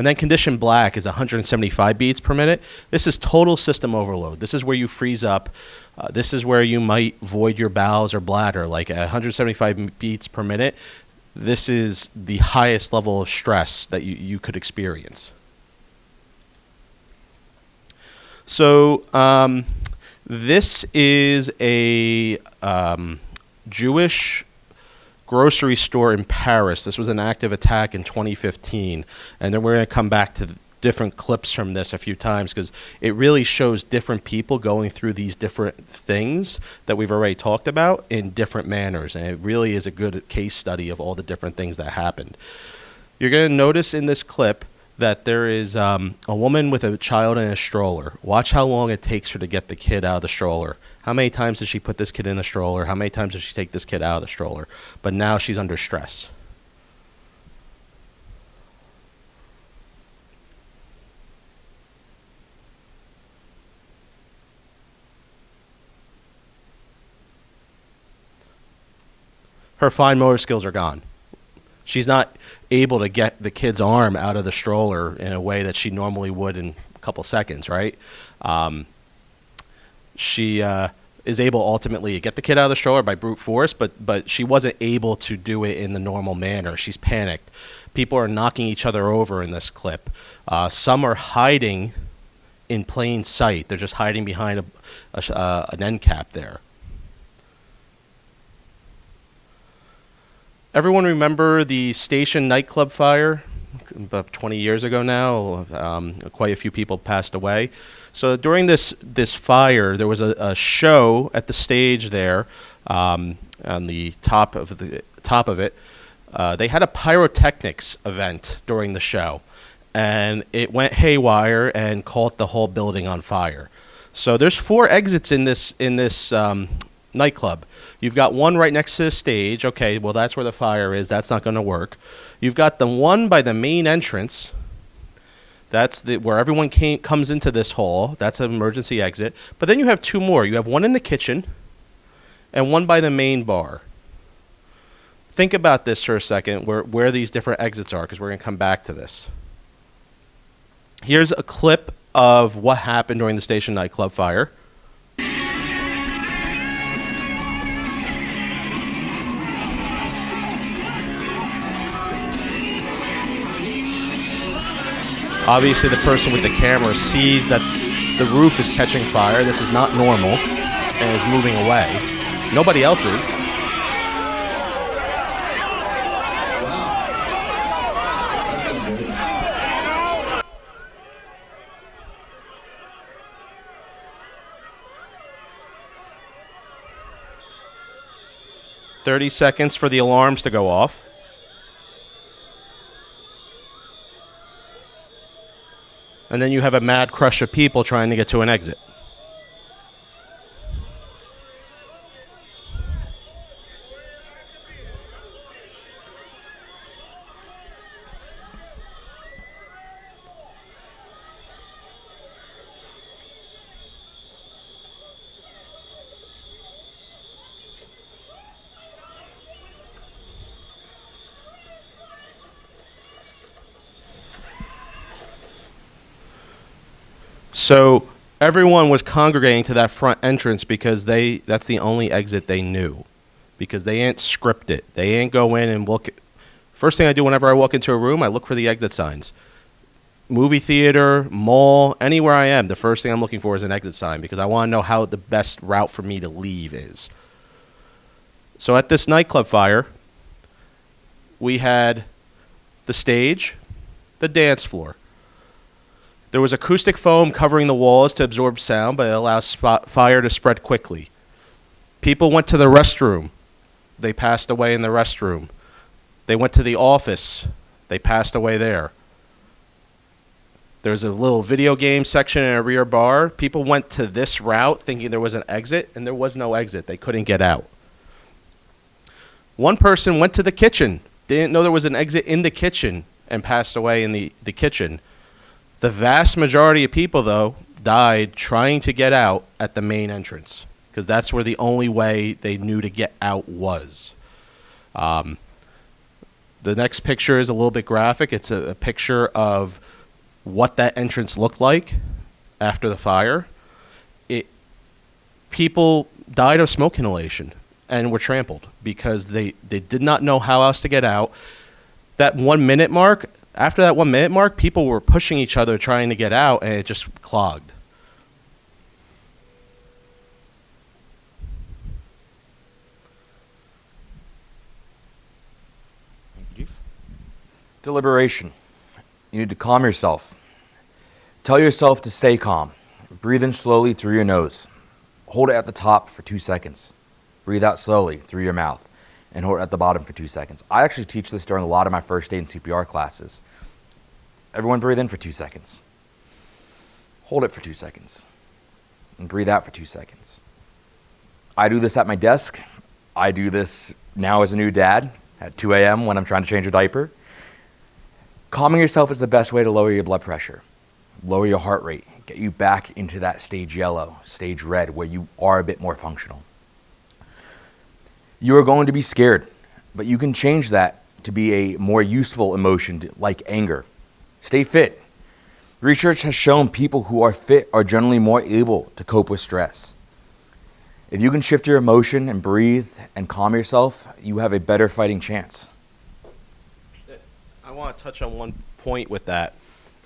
then condition black is 175 beats per minute. This is total system overload. This is where you freeze up. This is where you might void your bowels or bladder. Like 175 beats per minute, this is the highest level of stress that you could experience. So this is a Jewish grocery store in Paris. This was an active attack in 2015. And then we're going to come back to different clips from this a few times because it really shows different people going through these different things that we've already talked about in different manners. And it really is a good case study of all the different things that happened. You're going to notice in this clip that there is a woman with a child in a stroller. Watch how long it takes her to get the kid out of the stroller. How many times does she put this kid in the stroller? How many times does she take this kid out of the stroller? But now she's under stress. Her fine motor skills are gone. She's not able to get the kid's arm out of the stroller in a way that she normally would in a couple seconds, right? She is able ultimately to get the kid out of the stroller by brute force, but she wasn't able to do it in the normal manner. She's panicked. People are knocking each other over in this clip. Some are hiding in plain sight. They're just hiding behind an end cap there. Everyone remember the Station nightclub fire about 20 years ago now? Quite a few people passed away. So during this fire, there was a show at the stage there on the top of it. They had a pyrotechnics event during the show, and it went haywire and caught the whole building on fire. So there's 4 exits in this nightclub. You've got one right next to the stage. Okay, well, that's where the fire is. That's not going to work. You've got the one by the main entrance. That's where everyone comes into this hall. That's an emergency exit. But then you have 2 more. You have one in the kitchen and one by the main bar. Think about this for a second, where these different exits are, because we're going to come back to this. Here's a clip of what happened during the Station nightclub fire. Obviously, the person with the camera sees that the roof is catching fire. This is not normal and is moving away. Nobody else is. "30 seconds for the alarms to go off. And then you have a mad crush of people trying to get to an exit. So everyone was congregating to that front entrance because that's the only exit they knew, because they ain't scripted. They ain't go in and look. First thing I do whenever I walk into a room, I look for the exit signs. Movie theater, mall, anywhere I am, the first thing I'm looking for is an exit sign because I want to know how the best route for me to leave is. So at this nightclub fire, we had the stage, the dance floor. There was acoustic foam covering the walls to absorb sound, but it allows fire to spread quickly. People went to the restroom. They passed away in the restroom. They went to the office. They passed away there. There's a little video game section in a rear bar. People went to this route thinking there was an exit, and there was no exit. They couldn't get out. One person went to the kitchen, didn't know there was an exit in the kitchen, and passed away in the kitchen. The vast majority of people, though, died trying to get out at the main entrance, because that's where the only way they knew to get out was. The next picture is a little bit graphic. It's a picture of what that entrance looked like after the fire. People died of smoke inhalation and were trampled because they did not know how else to get out. That 1 minute mark, after that 1 minute mark, people were pushing each other trying to get out, and it just clogged. Deliberation. You need to calm yourself. Tell yourself to stay calm. Breathe in slowly through your nose. Hold it at the top for 2 seconds. Breathe out slowly through your mouth and hold it at the bottom for 2 seconds. I actually teach this during a lot of my first aid and CPR classes. Everyone breathe in for 2 seconds. Hold it for 2 seconds. And breathe out for 2 seconds. I do this at my desk. I do this now as a new dad at 2 a.m. when I'm trying to change a diaper. Calming yourself is the best way to lower your blood pressure, lower your heart rate, get you back into that stage yellow, stage red, where you are a bit more functional. You are going to be scared, but you can change that to be a more useful emotion like anger. Stay fit. Research has shown people who are fit are generally more able to cope with stress. If you can shift your emotion and breathe and calm yourself, you have a better fighting chance. I want to touch on one point with that.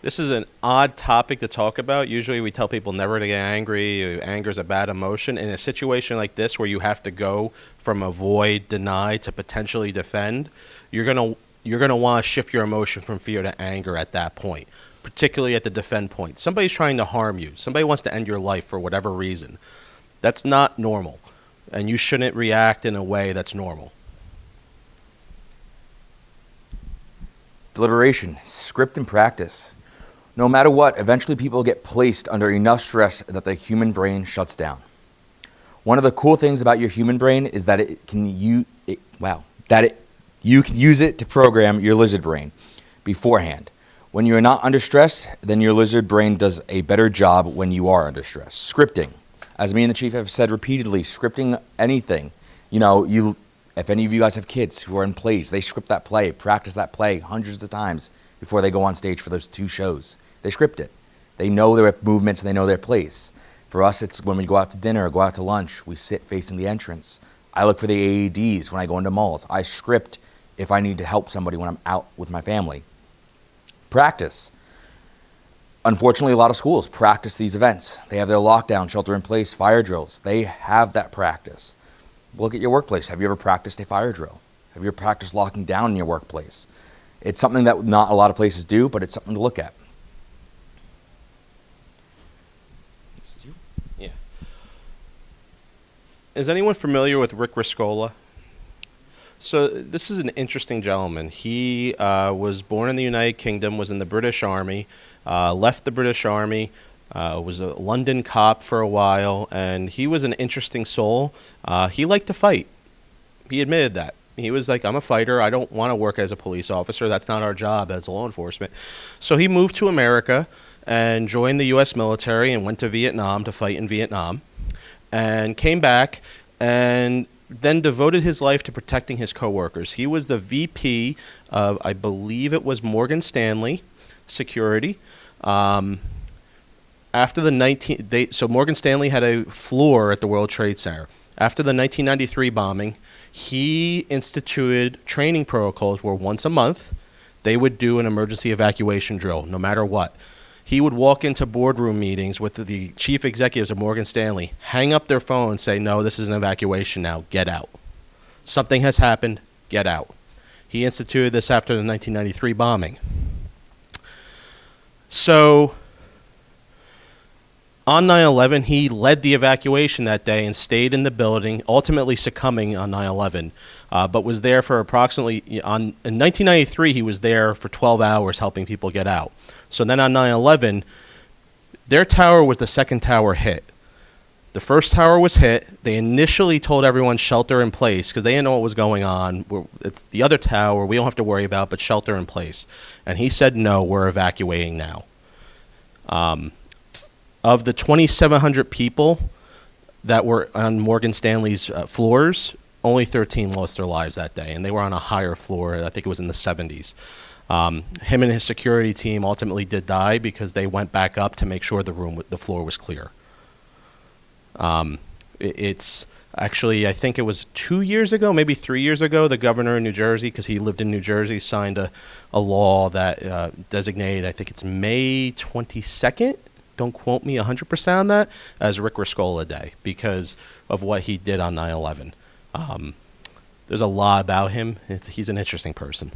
This is an odd topic to talk about. Usually we tell people never to get angry. Anger is a bad emotion. In a situation like this where you have to go from avoid, deny to potentially defend, you're going to want to shift your emotion from fear to anger at that point, particularly at the defend point. Somebody's trying to harm you. Somebody wants to end your life for whatever reason. That's not normal, and you shouldn't react in a way that's normal. Deliberation, script and practice. No matter what, eventually people get placed under enough stress that the human brain shuts down. One of the cool things about your human brain is that you can use it to program your lizard brain beforehand. When you are not under stress, then your lizard brain does a better job when you are under stress. Scripting. As me and the chief have said repeatedly, scripting anything. If any of you guys have kids who are in plays, they script that play, practice that play hundreds of times before they go on stage for those 2 shows. They script it. They know their movements and they know their place. For us, it's when we go out to dinner or go out to lunch, we sit facing the entrance. I look for the AEDs when I go into malls. I script if I need to help somebody when I'm out with my family. Practice. Unfortunately, a lot of schools practice these events. They have their lockdown, shelter-in-place, fire drills. They have that practice. Look at your workplace. Have you ever practiced a fire drill? Have you ever practiced locking down in your workplace? It's something that not a lot of places do, but it's something to look at. Yeah. Is anyone familiar with Rick Riscola? So this is an interesting gentleman. He was born in the United Kingdom, was in the British Army, left the British Army, was a London cop for a while, and he was an interesting soul. He liked to fight. He admitted that. He was like, I'm a fighter. I don't want to work as a police officer. That's not our job as law enforcement. So he moved to America and joined the U.S. military and went to Vietnam to fight in Vietnam, and came back and then devoted his life to protecting his coworkers. He was the VP of, I believe it was Morgan Stanley Security. So Morgan Stanley had a floor at the World Trade Center. After the 1993 bombing, he instituted training protocols where once a month they would do an emergency evacuation drill, no matter what. He would walk into boardroom meetings with the chief executives of Morgan Stanley, hang up their phone and say, no, this is an evacuation now, get out. Something has happened, get out. He instituted this after the 1993 bombing. So On 9/11, he led the evacuation that day and stayed in the building, ultimately succumbing on 9/11, but was there for approximately, in 1993, he was there for 12 hours helping people get out. So then on 9/11, their tower was the second tower hit. The first tower was hit. They initially told everyone shelter in place because they didn't know what was going on. It's the other tower we don't have to worry about, but shelter in place. And he said, no, we're evacuating now. Of the 2,700 people that were on Morgan Stanley's floors, only 13 lost their lives that day, and they were on a higher floor. I think it was in the 70s. Him and his security team ultimately did die because they went back up to make sure the floor was clear. It's actually, I think it was 2 years ago, maybe 3 years ago, the governor in New Jersey, because he lived in New Jersey, signed a law that designated, I think it's May 22nd, don't quote me 100% on that, as Rick Rescola Day because of what he did on 9/11. There's a lot about him. He's an interesting person.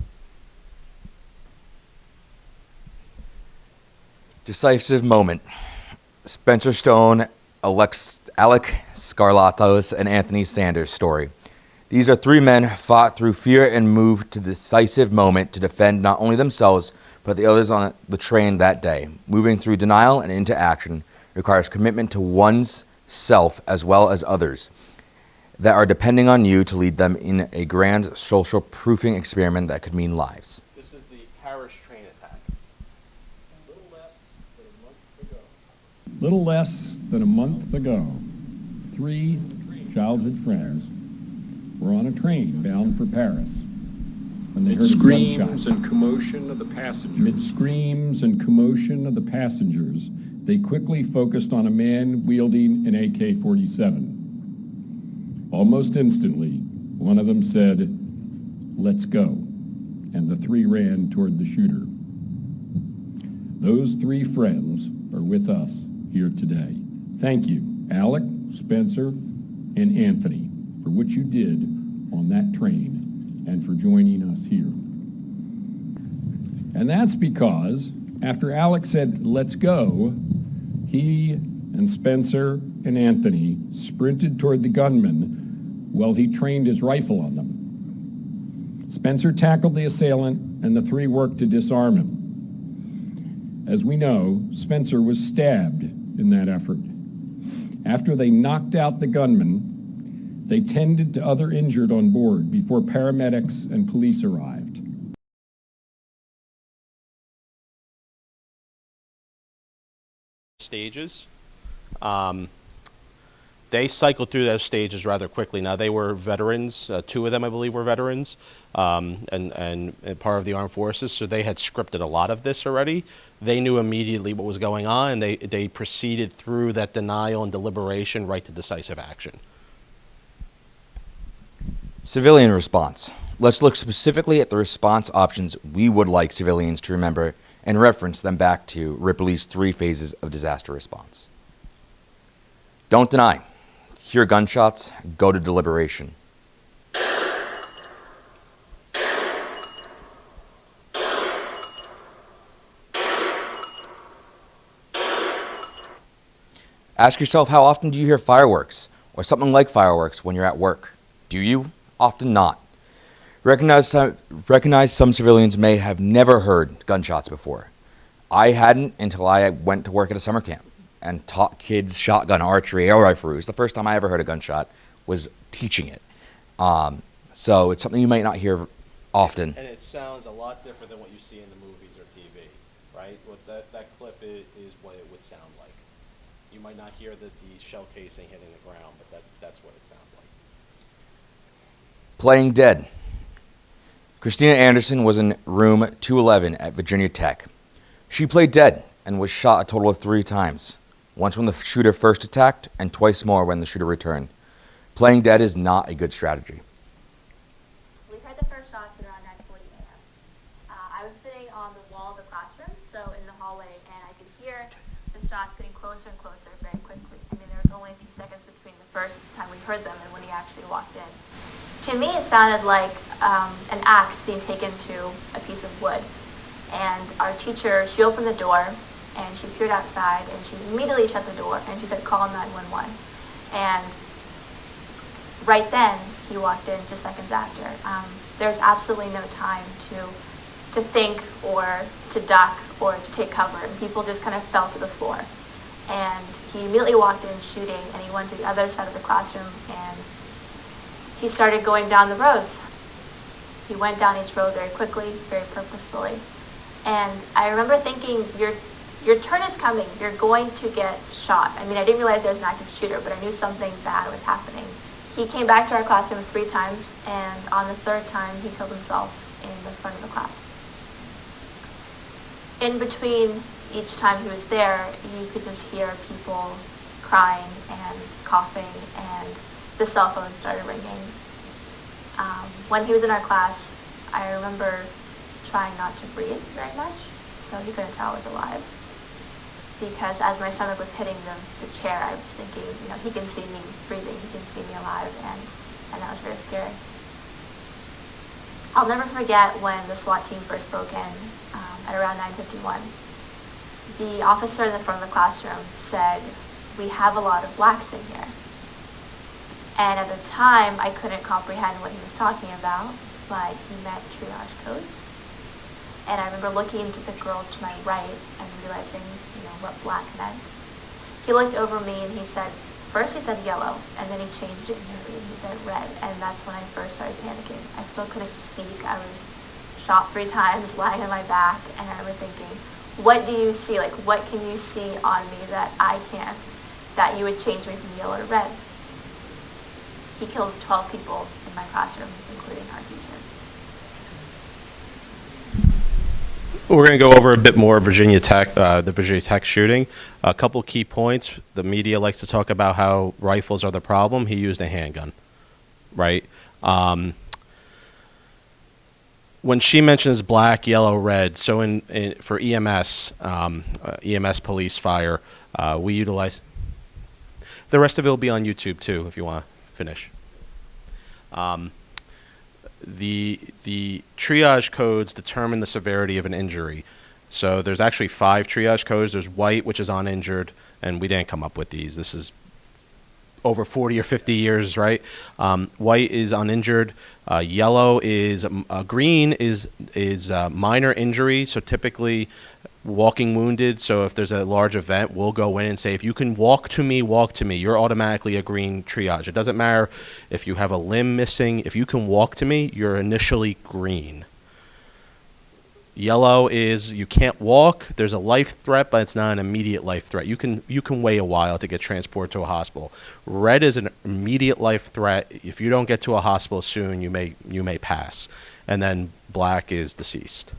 Decisive moment. Spencer Stone, Alec Scarlatos, and Anthony Sanders' story. These are three men fought through fear and moved to the decisive moment to defend not only themselves, but the others on the train that day. Moving through denial and into action requires commitment to one's self as well as others that are depending on you to lead them in a grand social proofing experiment that could mean lives. This is the Paris train attack. Little less than a month ago, three childhood friends were on a train bound for Paris when they heard a gunshot. And commotion of the passengers. Amid screams and commotion of the passengers, they quickly focused on a man wielding an AK-47. Almost instantly, one of them said, "Let's go," and the three ran toward the shooter. Those three friends are with us here today. Thank you, Alec, Spencer, and Anthony, for what you did on that train and for joining us here. And that's because after Alec said, "Let's go," he and Spencer and Anthony sprinted toward the gunman while he trained his rifle on them. Spencer tackled the assailant and the three worked to disarm him. As we know, Spencer was stabbed in that effort. After they knocked out the gunman, they tended to other injured on board before paramedics and police arrived. Stages. They cycled through those stages rather quickly. Now, they were veterans. Two of them, I believe, were veterans and part of the armed forces, so they had scripted a lot of this already. They knew immediately what was going on, and they proceeded through that denial and deliberation right to decisive action. Civilian response. Let's look specifically at the response options we would like civilians to remember and reference them back to Ripley's 3 phases of disaster response. Don't deny. Hear gunshots, go to deliberation. Ask yourself, how often do you hear fireworks or something like fireworks when you're at work? Do you? Often not. Recognize some civilians may have never heard gunshots before. I hadn't until I went to work at a summer camp and taught kids shotgun, archery, air rifle. It was the first time I ever heard a gunshot, was teaching it. So it's something you might not hear often. And it sounds a lot different than what you see in the movies or TV, right? What that clip is what it would sound like. You might not hear the shell casing hitting the ground, but that's what it sounds like. Playing dead. Christina Anderson was in room 211 at Virginia Tech. She played dead and was shot a total of 3 times. Once when the shooter first attacked and twice more when the shooter returned. Playing dead is not a good strategy. We heard the first shots at around 9:40 a.m. I was sitting on the wall of the classroom, so in the hallway, and I could hear the shots getting closer and closer very quickly. I mean, there was only a few seconds between the first time we heard them and when he actually walked in. To me, it sounded like an axe being taken to a piece of wood. And our teacher, she opened the door, and she peered outside, and she immediately shut the door, and she said, call 911. And right then, he walked in just seconds after. There's absolutely no time to think or to duck or to take cover, and people just kind of fell to the floor. And he immediately walked in shooting, and he went to the other side of the classroom, and he started going down the rows. He went down each row very quickly, very purposefully. And I remember thinking, your turn is coming. You're going to get shot. I mean, I didn't realize there was an active shooter, but I knew something bad was happening. He came back to our classroom 3 times, and on the 3rd time, he killed himself in the front of the class. In between each time he was there, you could just hear people crying and coughing, and the cell phone started ringing. When he was in our class, I remember trying not to breathe very much, so he couldn't tell I was alive. Because as my stomach was hitting the chair, I was thinking, he can see me breathing, he can see me alive, and that was very scary. I'll never forget when the SWAT team first broke in at around 9:51. The officer in the front of the classroom said, we have a lot of blacks in here. And at the time, I couldn't comprehend what he was talking about, but he meant triage codes. And I remember looking to the girl to my right and realizing, what black meant. He looked over me and he said, first he said yellow, and then he changed it and he said red. And that's when I first started panicking. I still couldn't speak. I was shot 3 times, lying on my back, and I remember thinking, what do you see? Like, what can you see on me that I can't, that you would change me from yellow to red? He killed 12 people in my classroom, including our teacher. We're going to go over a bit more Virginia Tech, the Virginia Tech shooting. A couple key points. The media likes to talk about how rifles are the problem. He used a handgun, right? When she mentions black, yellow, red, so for EMS, EMS, police, fire, we utilize. The rest of it will be on YouTube too, if you want to finish. The triage codes determine the severity of an injury. So there's actually 5 triage codes. There's white, which is uninjured, and we didn't come up with these. This is over 40 or 50 years, right? White is uninjured. Yellow is green is minor injury. So typically walking wounded. So if there's a large event, we'll go in and say, if you can walk to me, you're automatically a green triage. It doesn't matter if you have a limb missing. If you can walk to me, you're initially green. Yellow is you can't walk. There's a life threat, but it's not an immediate life threat. You can wait a while to get transported to a hospital. Red is an immediate life threat. If you don't get to a hospital soon, you may pass. And then black is deceased.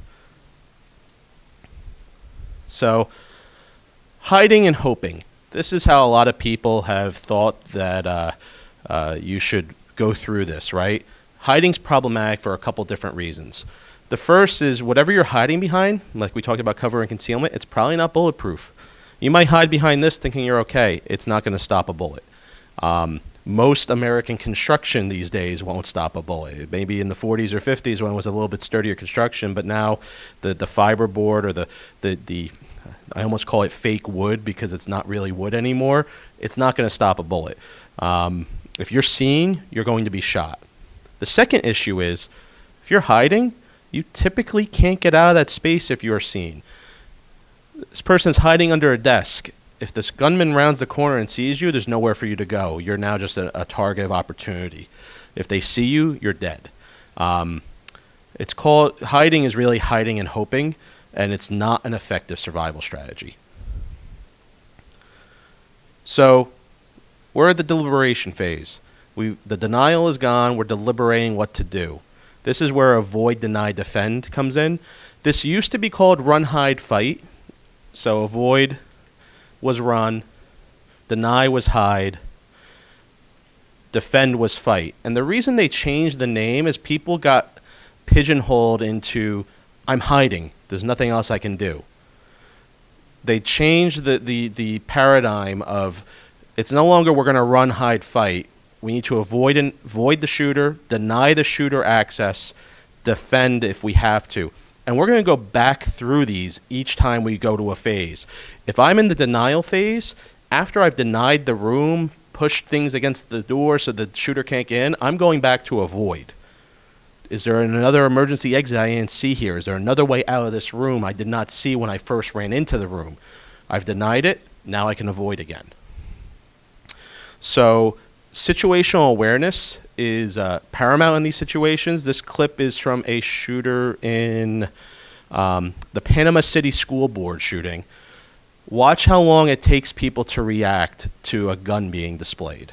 So, hiding and hoping. This is how a lot of people have thought that you should go through this, right? Hiding's problematic for a couple different reasons. The first is whatever you're hiding behind, like we talked about cover and concealment, it's probably not bulletproof. You might hide behind this thinking you're okay. It's not going to stop a bullet. Most American construction these days won't stop a bullet. Maybe in the 40s or 50s when it was a little bit sturdier construction, but now the fiberboard or the I almost call it fake wood because it's not really wood anymore. It's not going to stop a bullet. If you're seen, you're going to be shot. The second issue is if you're hiding, you typically can't get out of that space if you're seen. This person's hiding under a desk. If this gunman rounds the corner and sees you, there's nowhere for you to go. You're now just a target of opportunity. If they see you, you're dead. It's called hiding is really hiding and hoping, and it's not an effective survival strategy. So we're at the deliberation phase. The denial is gone. We're deliberating what to do. This is where avoid, deny, defend comes in. This used to be called run, hide, fight. So avoid was run, deny was hide, defend was fight. And the reason they changed the name is people got pigeonholed into, I'm hiding, there's nothing else I can do. They changed the paradigm of, it's no longer we're going to run, hide, fight. We need to avoid the shooter, deny the shooter access, defend if we have to. And we're going to go back through these each time we go to a phase. If I'm in the denial phase, after I've denied the room, pushed things against the door so the shooter can't get in, I'm going back to avoid. Is there another emergency exit I didn't see here? Is there another way out of this room I did not see when I first ran into the room? I've denied it. Now I can avoid again. So situational awareness is paramount in these situations. This clip is from a shooter in the Panama City School Board shooting. Watch how long it takes people to react to a gun being displayed.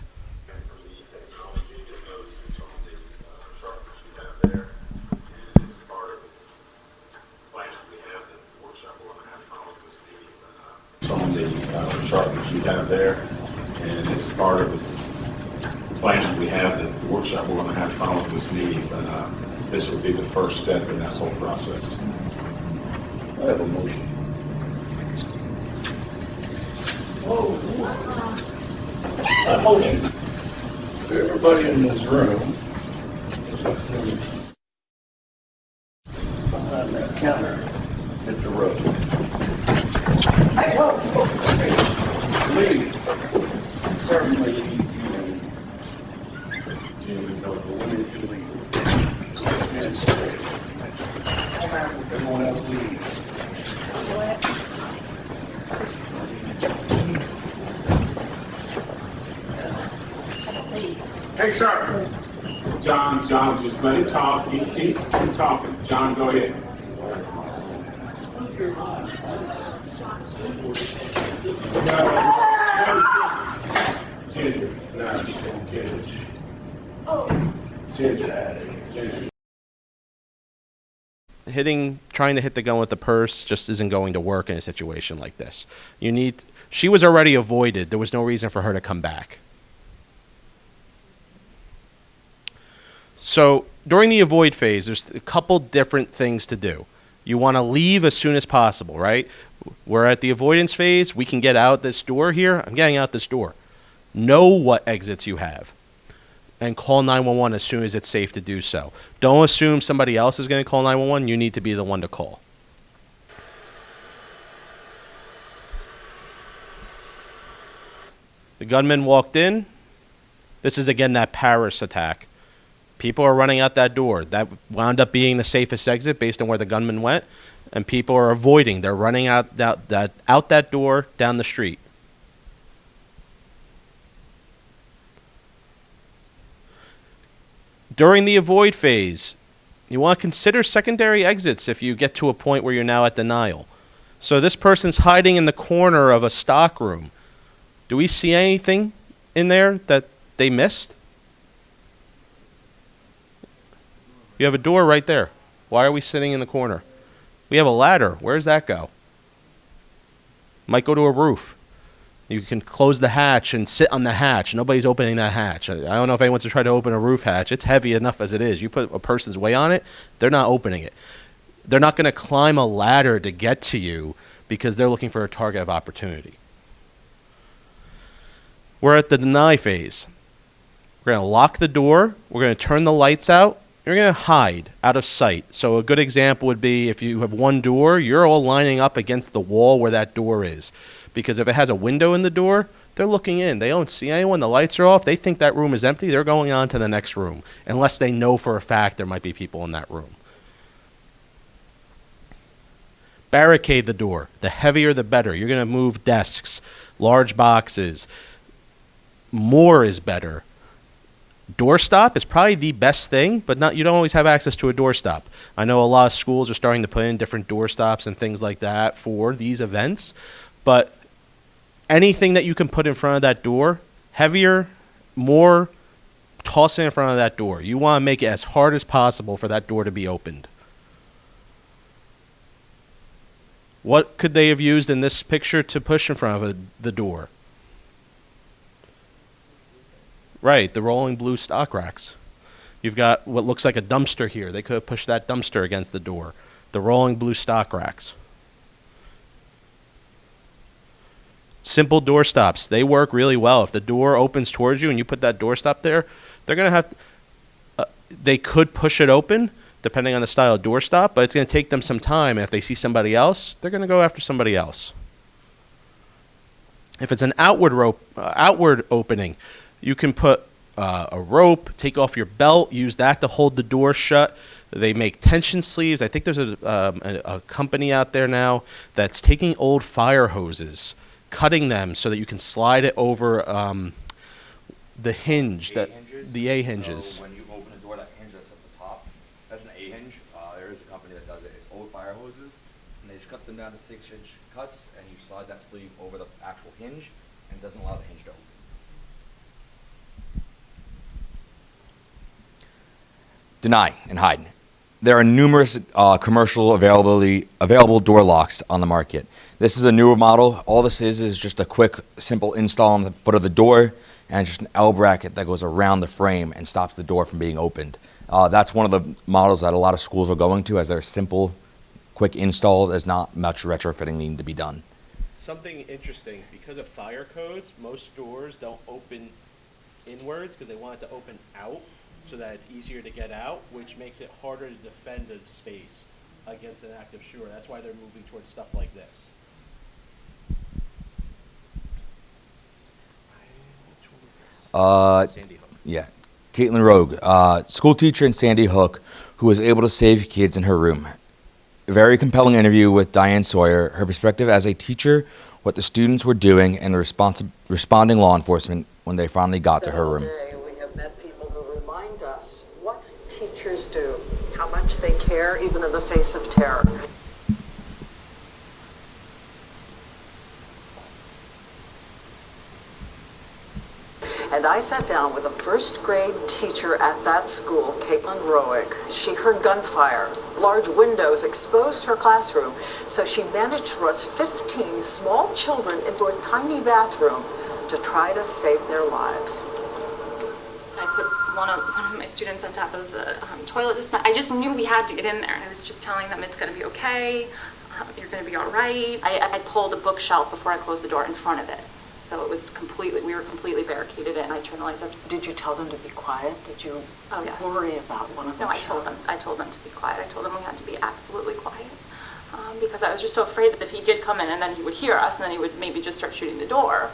Some of the sharpness you have there, and it's part of the plan that we have, that the workshop we're going to have to follow this meeting, but this would be the first step in that whole process. I have a motion. A motion. Everybody in this room behind that counter hit the road. Please, certainly, you know, the women can leave. And stay. Everyone else leaves. Hey, sir. John, just let him talk. He's talking. John, go ahead. Trying to hit the gun with the purse just isn't going to work in a situation like this. She was already avoided. There was no reason for her to come back. So during the avoid phase, there's a couple different things to do. You want to leave as soon as possible, right? We're at the avoidance phase. We can get out this door here. I'm getting out this door. Know what exits you have and call 911 as soon as it's safe to do so. Don't assume somebody else is going to call 911. You need to be the one to call. The gunman walked in. This is, again, that Paris attack. People are running out that door. That wound up being the safest exit based on where the gunman went. And people are avoiding. They're running out that door down the street. During the avoid phase, you want to consider secondary exits if you get to a point where you're now at denial. So this person's hiding in the corner of a stock room. Do we see anything in there that they missed? You have a door right there. Why are we sitting in the corner? We have a ladder. Where does that go? Might go to a roof. You can close the hatch and sit on the hatch. Nobody's opening that hatch. I don't know if anyone wants to try to open a roof hatch. It's heavy enough as it is. You put a person's weight on it, they're not opening it. They're not going to climb a ladder to get to you because they're looking for a target of opportunity. We're at the deny phase. We're going to lock the door. We're going to turn the lights out. You're going to hide out of sight. So a good example would be if you have one door, you're all lining up against the wall where that door is. Because if it has a window in the door, they're looking in. They don't see anyone. The lights are off. They think that room is empty. They're going on to the next room, unless they know for a fact there might be people in that room. Barricade the door. The heavier, the better. You're going to move desks, large boxes. More is better. Doorstop is probably the best thing, but you don't always have access to a doorstop. I know a lot of schools are starting to put in different doorstops and things like that for these events, but anything that you can put in front of that door, heavier, more, toss it in front of that door. You want to make it as hard as possible for that door to be opened. What could they have used in this picture to push in front of the door? Right, the rolling blue stock racks. You've got what looks like a dumpster here. They could have pushed that dumpster against the door. The rolling blue stock racks. Simple door stops. They work really well. If the door opens towards you and you put that door stop there, they're going to have... they could push it open, depending on the style doorstop, but it's going to take them some time. And if they see somebody else, they're going to go after somebody else. If it's an outward opening, you can put a rope, take off your belt, use that to hold the door shut. They make tension sleeves. I think there's a company out there now that's taking old fire hoses, cutting them so that you can slide it over the hinge, the A hinges. So when you open a door, that hinge that's at the top, that's an A hinge. There is a company that does it. It's old fire hoses, and they just cut them down to 6-inch cuts, and you slide that sleeve over the actual hinge, and it doesn't allow the hinge to open. Deny and hide. There are numerous commercial available door locks on the market. This is a newer model. All this is just a quick, simple install on the foot of the door and just an L bracket that goes around the frame and stops the door from being opened. That's one of the models that a lot of schools are going to, as they're simple, quick install. There's not much retrofitting needing to be done. Something interesting, because of fire codes, most doors don't open inwards because they want it to open out so that it's easier to get out, which makes it harder to defend a space against an active shooter. That's why they're moving towards stuff like this. Sandy Hook. Yeah. Caitlin Rogue, school teacher in Sandy Hook, who was able to save kids in her room. A very compelling interview with Diane Sawyer, her perspective as a teacher, what the students were doing, and the responding law enforcement when they finally got to her room. We have met people who remind us what teachers do, how much they care, even in the face of terror. And I sat down with a first grade teacher at that school, Caitlin Roig. She heard gunfire, large windows exposed her classroom, so she managed to rush 15 small children into a tiny bathroom to try to save their lives. I put one of my students on top of the toilet dispenser. I just knew we had to get in there. I was just telling them it's going to be okay, you're going to be all right. I pulled a bookshelf before I closed the door in front of it. So it was we were completely barricaded in. I turned the lights up. Did you tell them to be quiet? Did you worry about one of them? No, I told them to be quiet. I told them we had to be absolutely quiet. Because I was just so afraid that if he did come in and then he would hear us and then he would maybe just start shooting the door.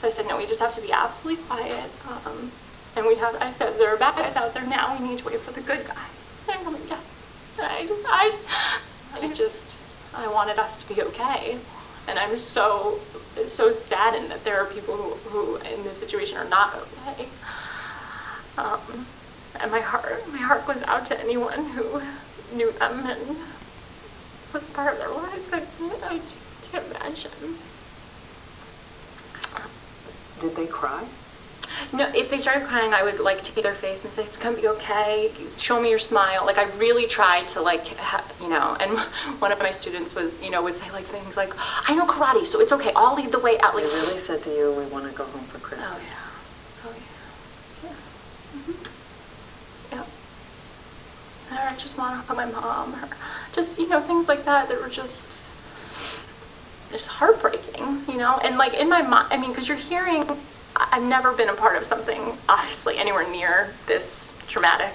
So I said, no, we just have to be absolutely quiet. And I said, there are bad guys out there now. We need to wait for the good guy. And I'm like, yeah. I wanted us to be okay. And I'm so saddened that there are people who in this situation are not okay. And my heart goes out to anyone who knew them and was part of their lives. I just can't imagine. Did they cry? No, if they started crying, I would like take their face and say, it's gonna be okay, show me your smile. Like, I really tried to, like, and one of my students was, would say, like, things like, I know karate, so it's okay, I'll lead the way out. Like, they really said to you, we want to go home for Christmas. Oh, yeah. Oh, yeah. Yeah. Mm-hmm. Yeah. Or I just want to hug my mom, or just, things like that were just heartbreaking, and, like, in my mind, because you're hearing, I've never been a part of something, obviously, anywhere near this traumatic.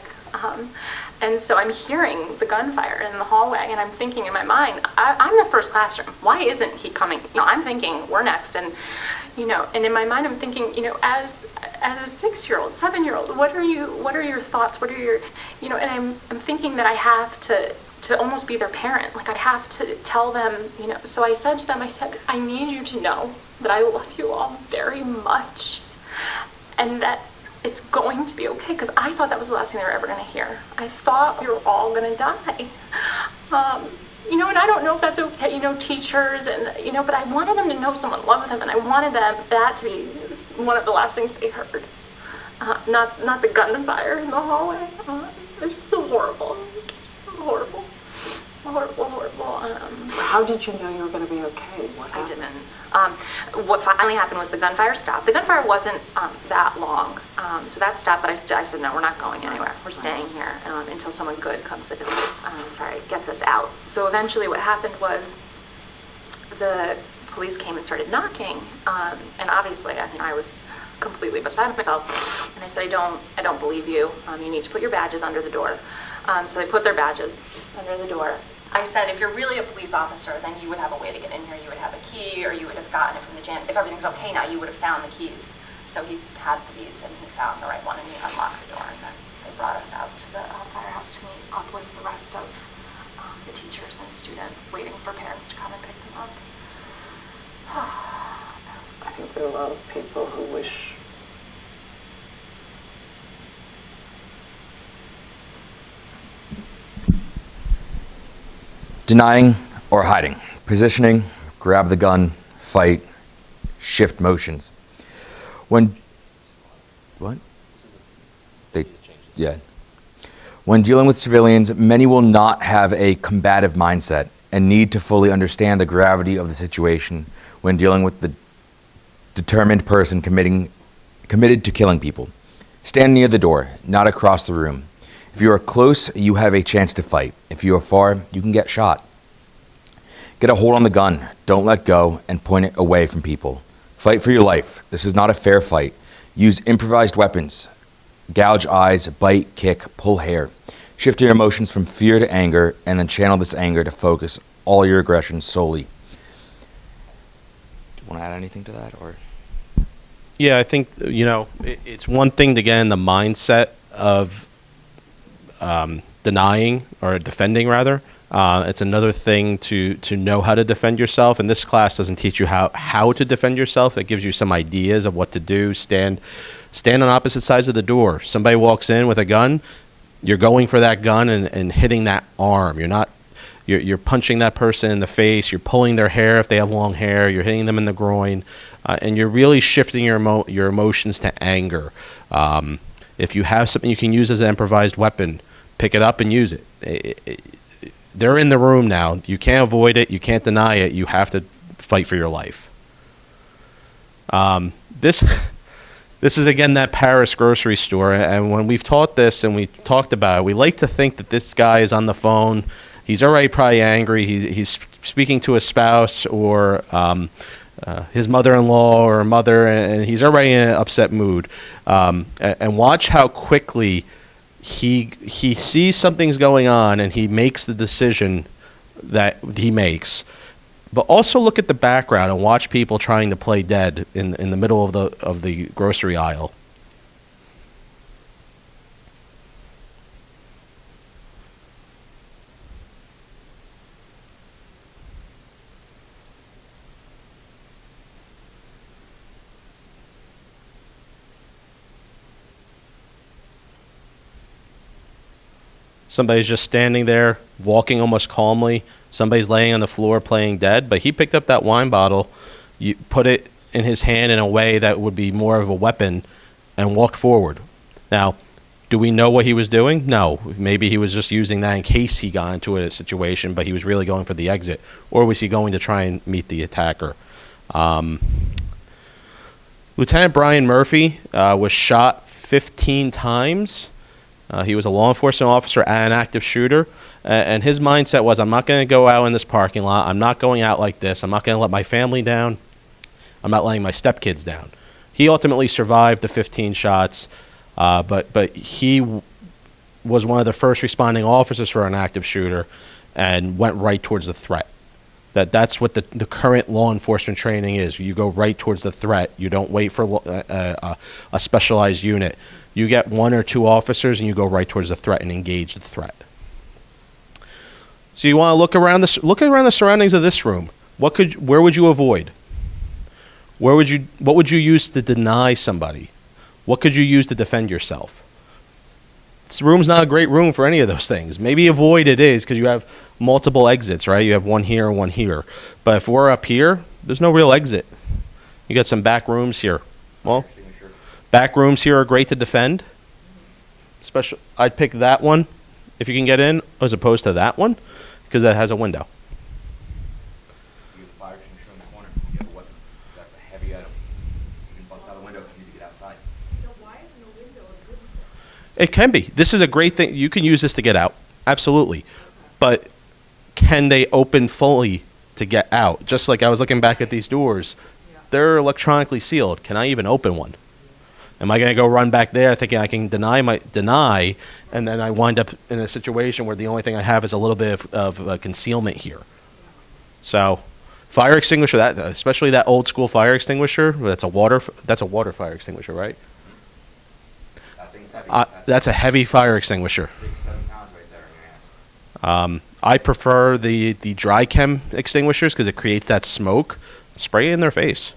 And so I'm hearing the gunfire in the hallway, and I'm thinking in my mind, I'm the first classroom. Why isn't he coming? I'm thinking we're next. And, and in my mind, I'm thinking, as a 6-year-old, 7-year-old, what are your thoughts? What are your, and I'm thinking that I have to almost be their parent. Like, I have to tell them, so I said to them, I need you to know that I love you all very much and that it's going to be okay, because I thought that was the last thing they were ever going to hear. I thought we were all going to die. And I don't know if that's okay, teachers and, but I wanted them to know someone loved them, and I wanted that to be one of the last things they heard. Not the gunfire in the hallway. It's so horrible. Horrible. How did you know you were going to be okay? I didn't. What finally happened was the gunfire stopped. The gunfire wasn't that long, so that stopped. But I said, no, we're not going anywhere. We're staying here until someone good comes in. Gets us out. So eventually, what happened was the police came and started knocking, and obviously, I was completely beside myself. And I said, I don't believe you. You need to put your badges under the door. So they put their badges under the door. I said, if you're really a police officer, then you would have a way to get in here. You would have a key, or you would have gotten it from the janitor. If everything's okay now, you would have found the keys. So he had the keys, and he found the right one, and he unlocked the door, and then they brought us out to the firehouse to meet up with the rest of the teachers and students, waiting for parents to come and pick them up. I think there are a lot of people who wish Denying or hiding. Positioning, grab the gun, fight, shift motions. When When dealing with civilians, many will not have a combative mindset and need to fully understand the gravity of the situation when dealing with the determined person committed to killing people. Stand near the door, not across the room. If you are close, you have a chance to fight. If you are far, you can get shot. Get a hold on the gun, don't let go, and point it away from people. Fight for your life. This is not a fair fight. Use improvised weapons. Gouge eyes, bite, kick, pull hair. Shift your emotions from fear to anger, and then channel this anger to focus all your aggression solely. Do you want to add anything to that, or? Yeah, I think, it's one thing to get in the mindset of denying or defending, rather. It's another thing to know how to defend yourself. And this class doesn't teach you how to defend yourself. It gives you some ideas of what to do. Stand on opposite sides of the door. Somebody walks in with a gun, you're going for that gun and hitting that arm. You're punching that person in the face. You're pulling their hair if they have long hair. You're hitting them in the groin, and you're really shifting your emotions to anger. If you have something you can use as an improvised weapon, pick it up and use it. They're in the room now. You can't avoid it. You can't deny it. You have to fight for your life. This is, again, that Paris grocery store. And when we've taught this and we talked about it, we like to think that this guy is on the phone. He's already probably angry. He's speaking to his spouse or his mother-in-law or mother, and he's already in an upset mood. And watch how quickly he sees something's going on and he makes the decision that he makes. But also look at the background and watch people trying to play dead in the middle of the grocery aisle. Somebody's just standing there, walking almost calmly. Somebody's laying on the floor playing dead, but he picked up that wine bottle, you put it in his hand in a way that would be more of a weapon, and walked forward. Now, do we know what he was doing? No. Maybe he was just using that in case he got into a situation, but he was really going for the exit. Or was he going to try and meet the attacker? Lieutenant Brian Murphy was shot 15 times. He was a law enforcement officer and an active shooter, and his mindset was, I'm not going to go out in this parking lot. I'm not going out like this. I'm not going to let my family down. I'm not letting my stepkids down. He ultimately survived the 15 shots, but he was one of the first responding officers for an active shooter and went right towards the threat. That's what the current law enforcement training is. You go right towards the threat. You don't wait for a specialized unit. You get one or two officers and you go right towards the threat and engage the threat. So you want to look around the surroundings of this room. Where would you avoid? What would you use to deny somebody? What could you use to defend yourself? This room's not a great room for any of those things. Maybe avoid it is because you have multiple exits, right? You have one here and one here. But if we're up here, there's no real exit. You got some back rooms here. Well, back rooms here are great to defend. I'd pick that one if you can get in, as opposed to that one, because that has a window. You have a fire extinguisher in the corner. You have a weapon. That's a heavy item. You can bust out a window if you need to get outside. So why isn't a window a good thing? It can be. This is a great thing. You can use this to get out. Absolutely. But can they open fully to get out? Just like I was looking back at these doors. They're electronically sealed. Can I even open one? Am I going to go run back there thinking I can deny, and then I wind up in a situation where the only thing I have is a little bit of concealment here? So, fire extinguisher, that especially that old school fire extinguisher, that's a water fire extinguisher, right? That thing's heavy. That's a heavy fire extinguisher. 6-7 pounds right there in your hands. I prefer the dry chem extinguishers because it creates that smoke. Spray it in their face.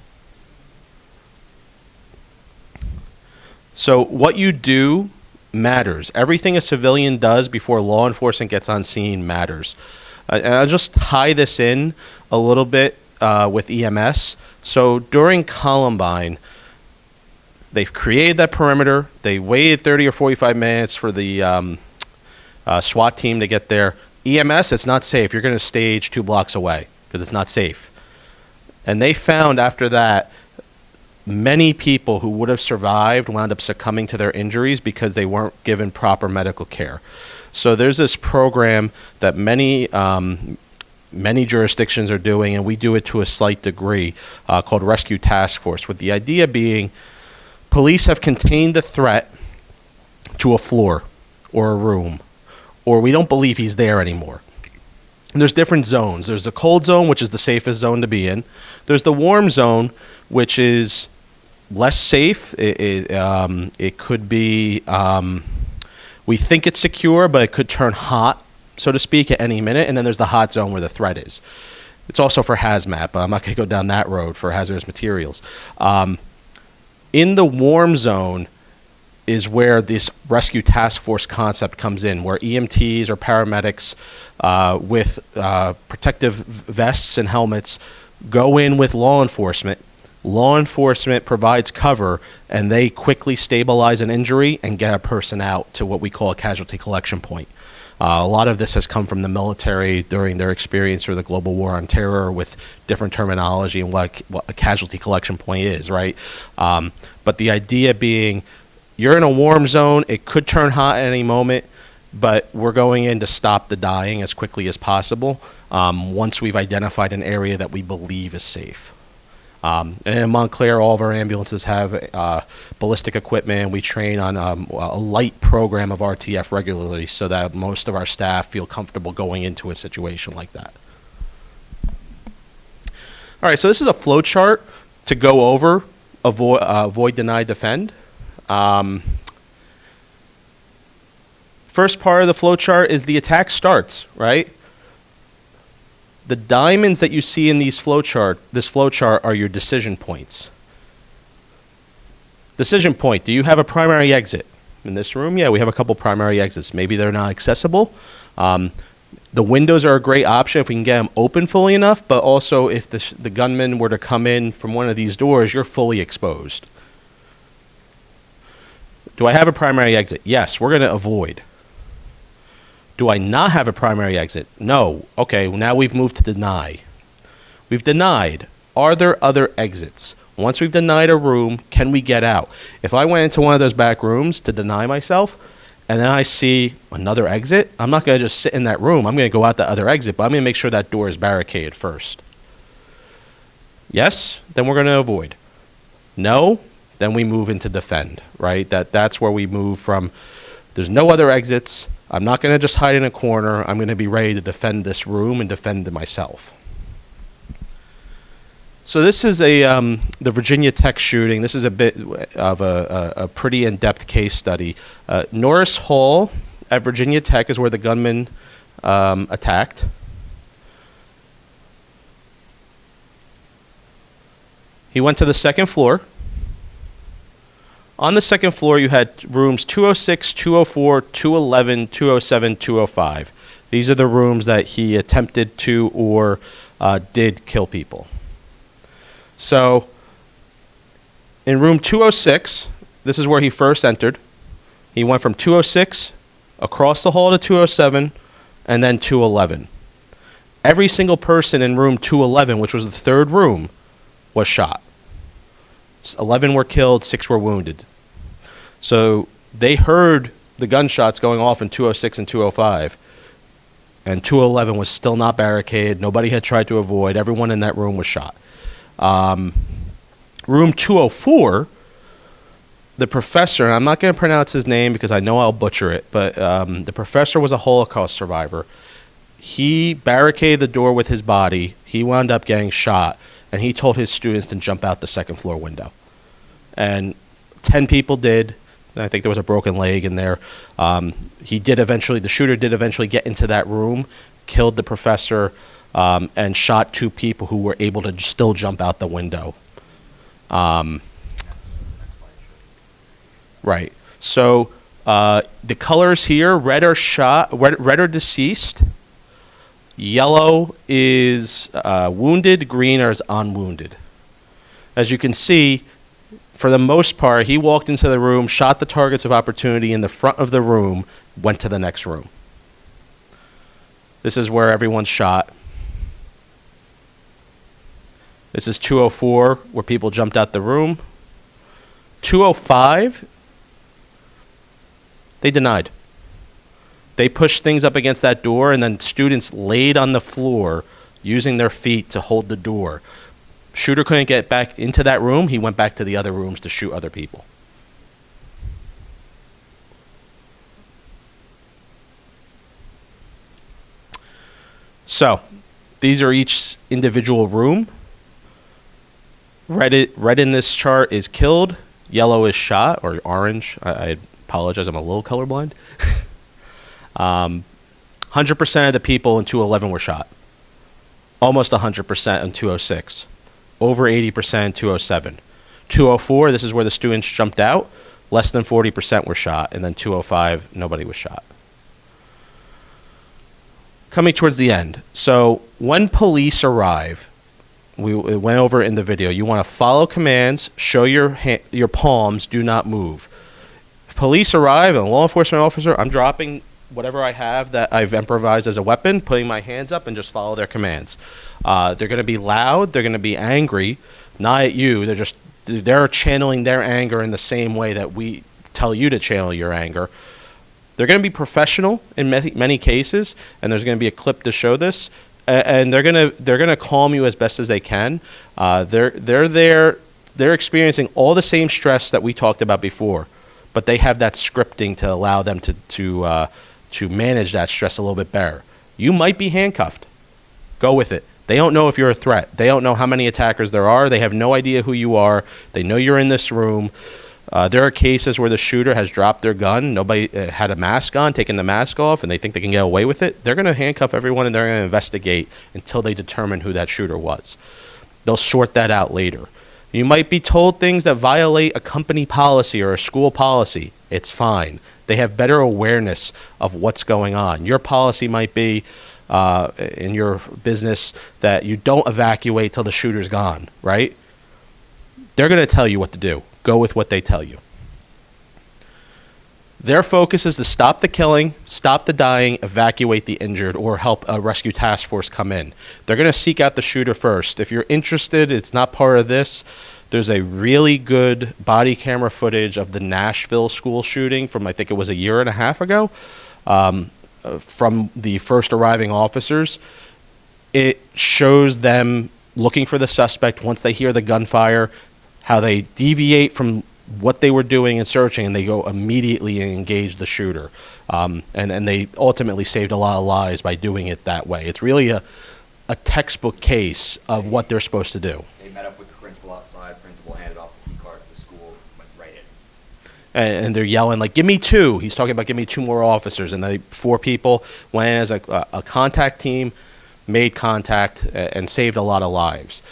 So what you do matters. Everything a civilian does before law enforcement gets on scene matters. And I'll just tie this in a little bit with EMS. So during Columbine, they've created that perimeter. They waited 30 or 45 minutes for the SWAT team to get there. EMS, it's not safe. You're going to stage 2 blocks away because it's not safe. And they found after that, many people who would have survived wound up succumbing to their injuries because they weren't given proper medical care. So there's this program that many jurisdictions are doing, and we do it to a slight degree, called Rescue Task Force, with the idea being police have contained the threat to a floor or a room, or we don't believe he's there anymore. And there's different zones. There's the cold zone, which is the safest zone to be in. There's the warm zone, which is less safe. It could be, we think it's secure, but it could turn hot, so to speak, at any minute. And then there's the hot zone where the threat is. It's also for hazmat, but I'm not going to go down that road for hazardous materials. In the warm zone is where this rescue task force concept comes in, where EMTs or paramedics with protective vests and helmets go in with law enforcement. Law enforcement provides cover, and they quickly stabilize an injury and get a person out to what we call a casualty collection point. A lot of this has come from the military during their experience through the global war on terror with different terminology and what a casualty collection point is, right? But the idea being, you're in a warm zone, it could turn hot at any moment, but we're going in to stop the dying as quickly as possible once we've identified an area that we believe is safe. And in Montclair, all of our ambulances have ballistic equipment. We train on a light program of RTF regularly so that most of our staff feel comfortable going into a situation like that. All right, so this is a flow chart to go over avoid, deny, defend. First part of the flow chart is the attack starts, right? The diamonds that you see in this flow chart are your decision points. Decision point, do you have a primary exit? In this room, yeah, we have a couple primary exits. Maybe they're not accessible. The windows are a great option if we can get them open fully enough, but also if the gunman were to come in from one of these doors, you're fully exposed. Do I have a primary exit? Yes, we're going to avoid. Do I not have a primary exit? No. Okay, now we've moved to deny. We've denied. Are there other exits? Once we've denied a room, can we get out? If I went into one of those back rooms to deny myself, and then I see another exit, I'm not going to just sit in that room. I'm going to go out the other exit, but I'm going to make sure that door is barricaded first. Yes? Then we're going to avoid. No? Then we move into defend, right? That's where we move from there's no other exits. I'm not going to just hide in a corner. I'm going to be ready to defend this room and defend myself. So this is the Virginia Tech shooting. This is a bit of a pretty in-depth case study. Norris Hall at Virginia Tech is where the gunman attacked. He went to the second floor. On the second floor, you had rooms 206, 204, 211, 207, 205. These are the rooms that he attempted to or did kill people. So, in room 206, this is where he first entered. He went from 206 across the hall to 207 and then 211. Every single person in room 211, which was the third room, was shot. 11 were killed, 6 were wounded. So they heard the gunshots going off in 206 and 205, and 211 was still not barricaded. Nobody had tried to avoid. Everyone in that room was shot. Room 204 the professor, and I'm not going to pronounce his name because I know I'll butcher it, but the professor was a Holocaust survivor. He barricaded the door with his body. He wound up getting shot, and he told his students to jump out the second floor window. And 10 people did. I think there was a broken leg in there. The shooter did eventually get into that room, killed the professor, and shot 2 people who were able to still jump out the window. Right. So the colors here: red are deceased, yellow is wounded, green is unwounded. As you can see, for the most part, he walked into the room, shot the targets of opportunity in the front of the room, went to the next room. This is where everyone's shot. This is 204, where people jumped out the room. 205, they denied. They pushed things up against that door, and then students laid on the floor using their feet to hold the door. Shooter couldn't get back into that room. He went back to the other rooms to shoot other people. So, these are each individual room. Red in this chart is killed. Yellow is shot, or orange. I apologize, I'm a little colorblind. 100% of the people in 211 were shot. Almost 100% in 206. Over 80% in 207. 204, this is where the students jumped out. Less than 40% were shot. And then 205, nobody was shot. Coming towards the end. So when police arrive, we went over it in the video, you want to follow commands, show your palms, do not move. If police arrive, and a law enforcement officer, I'm dropping whatever I have that I've improvised as a weapon, putting my hands up, and just follow their commands. They're going to be loud. They're going to be angry, not at you. They're channeling their anger in the same way that we tell you to channel your anger. They're going to be professional in many cases, and there's going to be a clip to show this. And they're gonna calm you as best as they can. They're experiencing all the same stress that we talked about before, but they have that scripting to allow them to manage that stress a little bit better. You might be handcuffed. Go with it. They don't know if you're a threat. They don't know how many attackers there are. They have no idea who you are. They know you're in this room. There are cases where the shooter has dropped their gun. Nobody had a mask on, taken the mask off, and they think they can get away with it. They're going to handcuff everyone, and they're going to investigate until they determine who that shooter was. They'll sort that out later. You might be told things that violate a company policy or a school policy. It's fine. They have better awareness of what's going on. Your policy might be in your business that you don't evacuate till the shooter's gone, right? They're going to tell you what to do. Go with what they tell you. Their focus is to stop the killing, stop the dying, evacuate the injured, or help a rescue task force come in. They're going to seek out the shooter first. If you're interested, it's not part of this. There's a really good body camera footage of the Nashville school shooting from, I think it was a year and a half ago, from the first arriving officers. It shows them looking for the suspect once they hear the gunfire, how they deviate from what they were doing and searching, and they go immediately and engage the shooter. And they ultimately saved a lot of lives by doing it that way. It's really a textbook case of what they're supposed to do. They met up with the principal outside. Principal handed off the key card to the school, went right in. And they're yelling, like, give me 2. He's talking about give me 2 more officers. And 4 people went in as a contact team, made contact, and saved a lot of lives.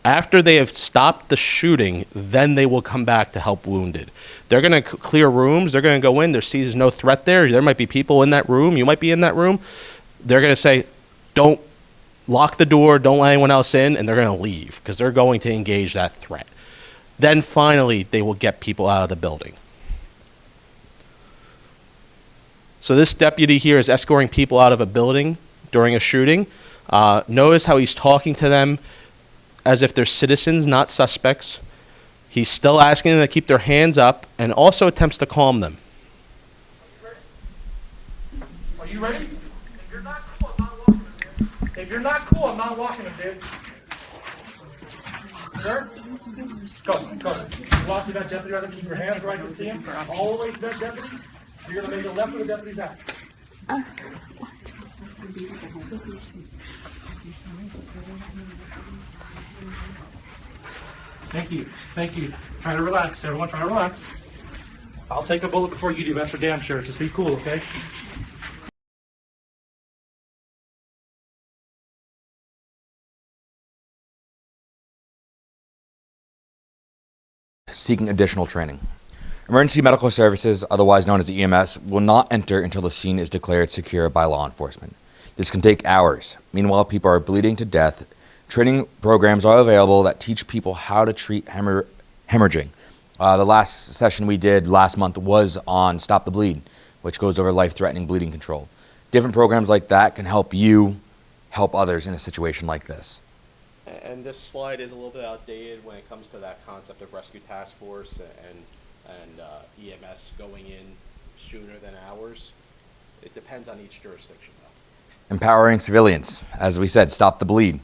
After they have stopped the shooting, then they will come back to help wounded. They're going to clear rooms. They're going to go in. There's no threat there. There might be people in that room. You might be in that room. They're going to say, don't lock the door. Don't let anyone else in. And they're going to leave because they're going to engage that threat. Then finally, they will get people out of the building. So this deputy here is escorting people out of a building during a shooting. Notice how he's talking to them as if they're citizens, not suspects. He's still asking them to keep their hands up and also attempts to calm them. Are you ready? If you're not cool, I'm not walking him, dude. If you're not cool, I'm not walking him, dude. Sir? Go. Walk to that deputy right there. Keep your hands where I can see him. All the way to that deputy. You're going to make a left where the deputy's at. Thank you. Try to relax, everyone. Try to relax. I'll take a bullet before you do. That's for damn sure. Just be cool, okay? Seeking additional training. Emergency medical services, otherwise known as EMS, will not enter until the scene is declared secure by law enforcement. This can take hours. Meanwhile, people are bleeding to death. Training programs are available that teach people how to treat hemorrhaging. The last session we did last month was on Stop the Bleed, which goes over life-threatening bleeding control. Different programs like that can help you help others in a situation like this. And this slide is a little bit outdated when it comes to that concept of rescue task force and EMS going in sooner than hours. It depends on each jurisdiction, though. Empowering civilians. As we said, stop the bleed.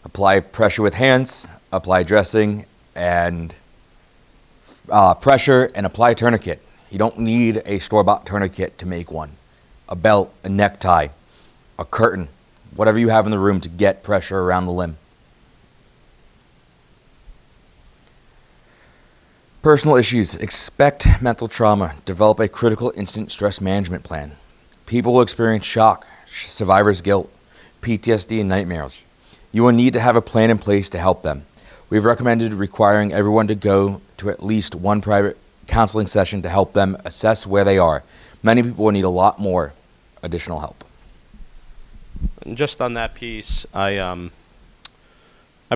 Apply pressure with hands, apply dressing and pressure, and apply tourniquet. You don't need a store-bought tourniquet to make one. A belt, a necktie, a curtain, whatever you have in the room to get pressure around the limb. Personal issues. Expect mental trauma. Develop a critical incident stress management plan. People will experience shock, survivor's guilt, PTSD, and nightmares. You will need to have a plan in place to help them. We've recommended requiring everyone to go to at least one private counseling session to help them assess where they are. Many people will need a lot more additional help. And just on that piece, I've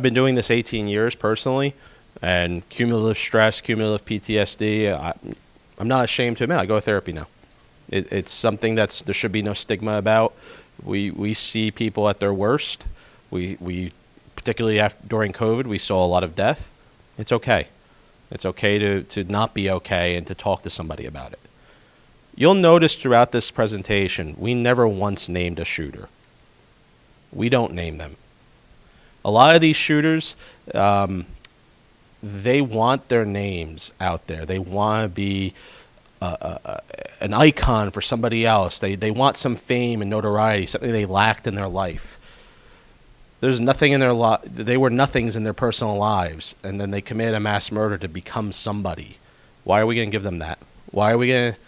been doing this 18 years personally. And cumulative stress, cumulative PTSD, I'm not ashamed to admit, I go to therapy now. It's something there should be no stigma about. We see people at their worst. We particularly during COVID, we saw a lot of death. It's okay. It's okay to not be okay and to talk to somebody about it. You'll notice throughout this presentation, we never once named a shooter. We don't name them. A lot of these shooters, they want their names out there. They want to be an icon for somebody else. They want some fame and notoriety, something they lacked in their life. There's nothing in their they were nothings in their personal lives, and then they commit a mass murder to become somebody. Why are we going to give them that? Why are we going to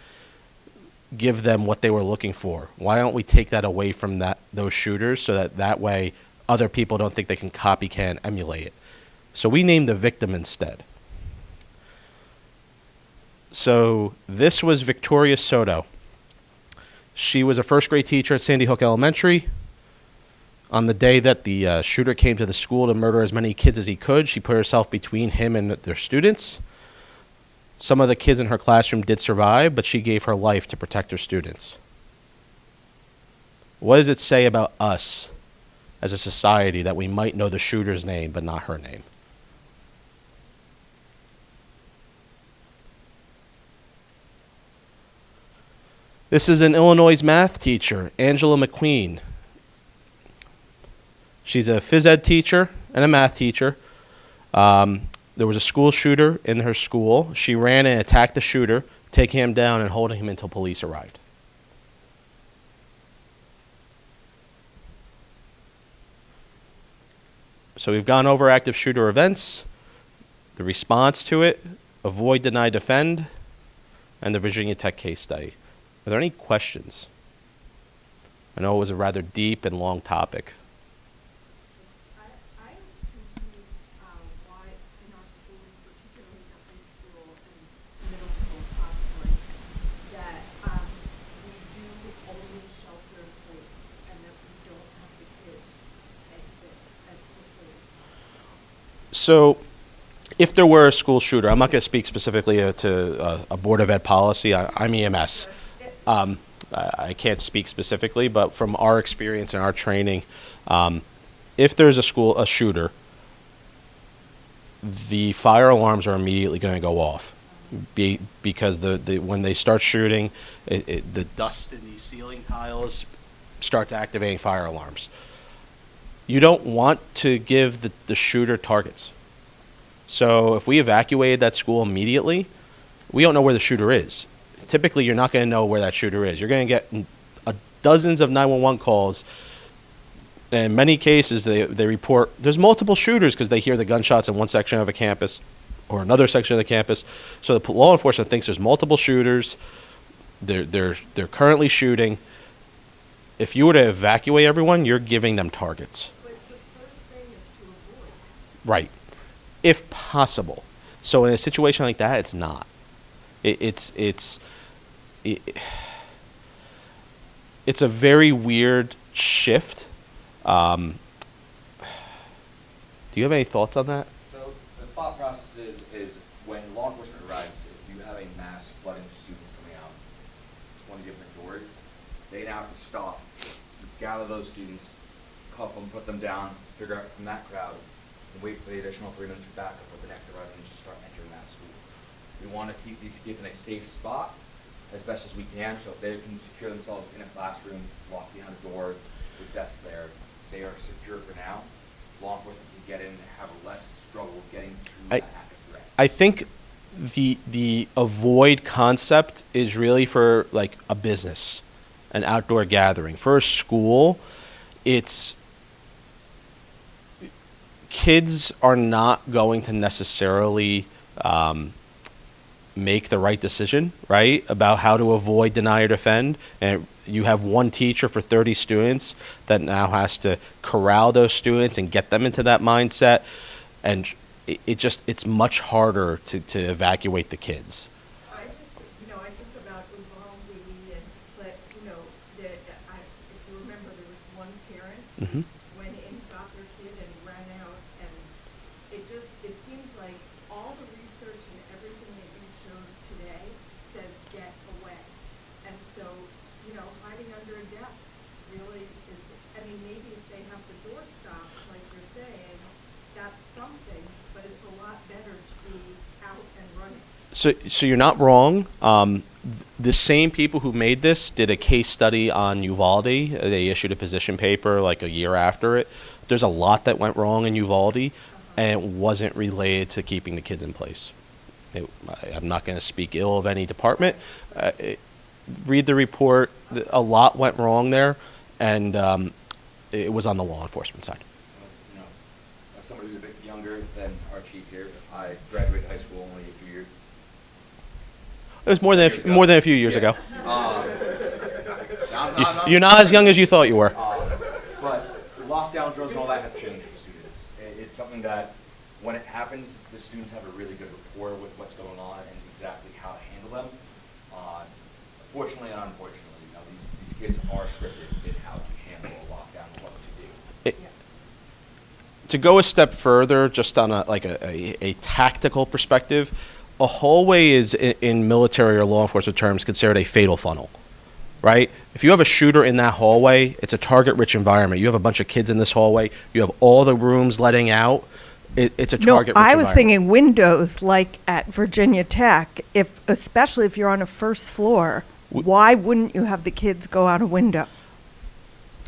give them what they were looking for? Why don't we take that away from those shooters so that way other people don't think they can copycat and emulate it? So we named the victim instead. So this was Victoria Soto. She was a first grade teacher at Sandy Hook Elementary. On the day that the shooter came to the school to murder as many kids as he could, she put herself between him and their students. Some of the kids in her classroom did survive, but she gave her life to protect her students. What does it say about us as a society that we might know the shooter's name but not her name? This is an Illinois math teacher, Angela McQueen. She's a phys ed teacher and a math teacher. There was a school shooter in her school. She ran and attacked the shooter, taking him down and holding him until police arrived. So we've gone over active shooter events, the response to it, avoid, deny, defend, and the Virginia Tech case study. Are there any questions? I know it was a rather deep and long topic. So if there were a school shooter, I'm not going to speak specifically to a Board of Ed policy. I'm EMS. I can't speak specifically, but from our experience and our training, if there's a shooter, the fire alarms are immediately going to go off because when they start shooting, the dust in these ceiling tiles starts activating fire alarms. You don't want to give the shooter targets. So if we evacuated that school immediately, we don't know where the shooter is. Typically, you're not going to know where that shooter is. You're going to get dozens of 911 calls. In many cases, they report there's multiple shooters because they hear the gunshots in one section of a campus or another section of the campus. So the law enforcement thinks there's multiple shooters. They're currently shooting. If you were to evacuate everyone, you're giving them targets. But the first thing is to avoid. Right. If possible. So in a situation like that, it's not. It's a very weird shift. Do you have any thoughts on that? So the thought process is when law enforcement arrives, if you have a mass flooding of students coming out 20 different doors, they now have to stop, gather those students, cuff them, put them down, figure out from that crowd, and wait for the additional 3 minutes for backup with the next arriving to start entering that school. We want to keep these kids in a safe spot as best as we can, so if they can secure themselves in a classroom, locked behind a door, with desks there, they are secure for now. Law enforcement can get in and have a less struggle getting through that active threat. I think the avoid concept is really for like a business, an outdoor gathering. For a school, it's kids are not going to necessarily make the right decision, right, about how to avoid, deny, or defend. And you have one teacher for 30 students that now has to corral those students and get them into that mindset. And it's much harder to evacuate the kids. I think about Uvalde, but, if you remember, there was one parent Mm-hmm. went in, got their kid, and ran out, and it seems like all the research and everything that you showed today says get away. And so, hiding under a desk really is, maybe if they have the door stopped, like you're saying, that's something, but it's a lot better to be out and running. So you're not wrong. The same people who made this did a case study on Uvalde. They issued a position paper like a year after it. There's a lot that went wrong in Uvalde, and it wasn't related to keeping the kids in place. I'm not going to speak ill of any department. Read the report. A lot went wrong there, and it was on the law enforcement side. As somebody who's a bit younger than our chief here, I graduated high school only a few years. It was more than a few years ago. I'm You're not as young as you thought you were. But the lockdown drills and all that have changed for students. It's something that, when it happens, the students have a really good rapport with what's going on and exactly how to handle them. Fortunately and unfortunately, these kids are scripted in how to handle a lockdown and what to do. To go a step further, just on a tactical perspective, a hallway is, in military or law enforcement terms, considered a fatal funnel, right? If you have a shooter in that hallway, it's a target-rich environment. You have a bunch of kids in this hallway. You have all the rooms letting out. It's a target-rich environment. I was thinking windows, like at Virginia Tech, especially if you're on a first floor. Why wouldn't you have the kids go out a window?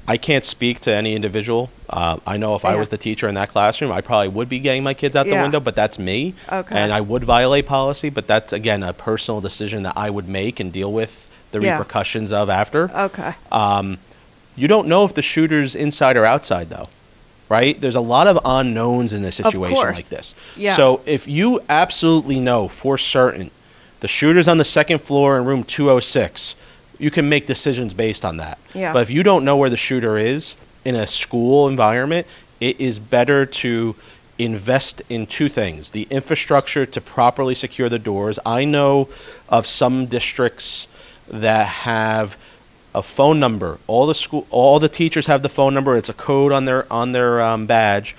I can't speak to any individual. I know if I was the teacher in that classroom, I probably would be getting my kids out the window, but that's me. Okay. And I would violate policy, but that's, again, a personal decision that I would make and deal with the repercussions of after. Okay. You don't know if the shooter's inside or outside, though, right? There's a lot of unknowns in a situation like this. Yeah. So if you absolutely know for certain the shooter's on the second floor in room 206, you can make decisions based on that. Yeah. But if you don't know where the shooter is in a school environment, it is better to invest in two things: the infrastructure to properly secure the doors. I know of some districts that have a phone number. All the teachers have the phone number. It's a code on their badge.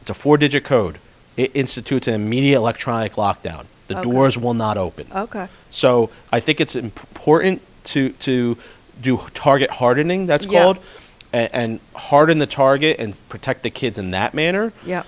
It's a 4-digit code. It institutes an immediate electronic lockdown. The doors will not open. Okay. So I think it's important to do target hardening, that's called, and harden the target and protect the kids in that manner. Yeah.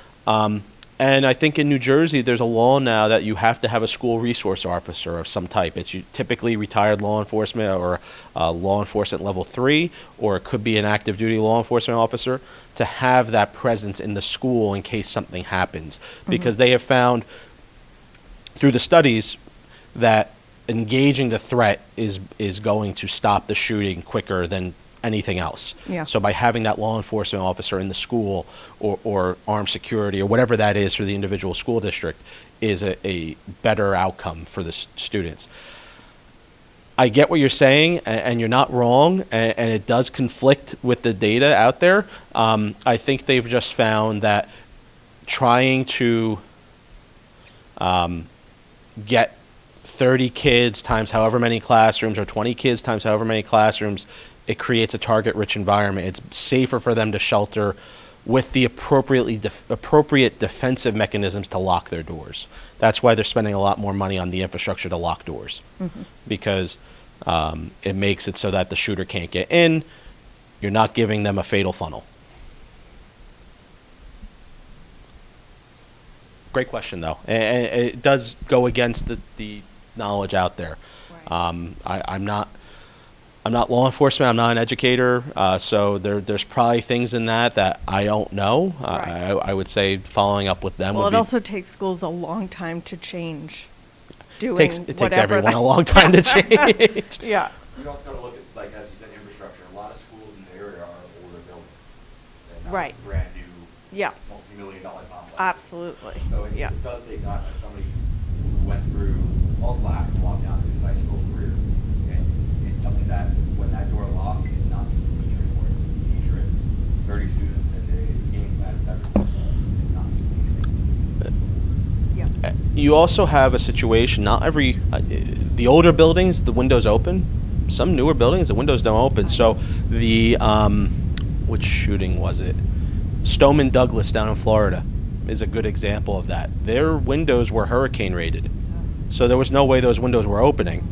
And I think in New Jersey, there's a law now that you have to have a school resource officer of some type. It's typically retired law enforcement or law enforcement level 3, or it could be an active duty law enforcement officer to have that presence in the school in case something happens. Because they have found through the studies that engaging the threat is going to stop the shooting quicker than anything else. Yeah. So by having that law enforcement officer in the school or armed security or whatever that is for the individual school district is a better outcome for the students. I get what you're saying, and you're not wrong, and it does conflict with the data out there. I think they've just found that trying to get 30 kids times however many classrooms or 20 kids times however many classrooms, it creates a target-rich environment. It's safer for them to shelter with the appropriate defensive mechanisms to lock their doors. That's why they're spending a lot more money on the infrastructure to lock doors, because it makes it so that the shooter can't get in. You're not giving them a fatal funnel. Great question, though, and it does go against the knowledge out there. I'm not law enforcement. I'm not an educator, so there's probably things in that I don't know. I would say following up with them. Well, would it be, also takes schools a long time to change. Doing it takes everyone a long time to change. Yeah. You also got to look at, like as you said, infrastructure. A lot of schools in the area are older buildings. They're not Right. brand new, Yeah. multi-million-dollar complexes. Absolutely. So it does take time. Like somebody who went through all the black and walked down to his high school career, and it's something that when that door locks, it's not just the teacher anymore. It's the teacher and 30 students, and it's a game plan with everyone. It's not just the teacher. Yeah. You also have a situation. Not every the older buildings, the windows open. Some newer buildings, the windows don't open. So the which shooting was it? Stoneman Douglas down in Florida is a good example of that. Their windows were hurricane rated, so there was no way those windows were opening.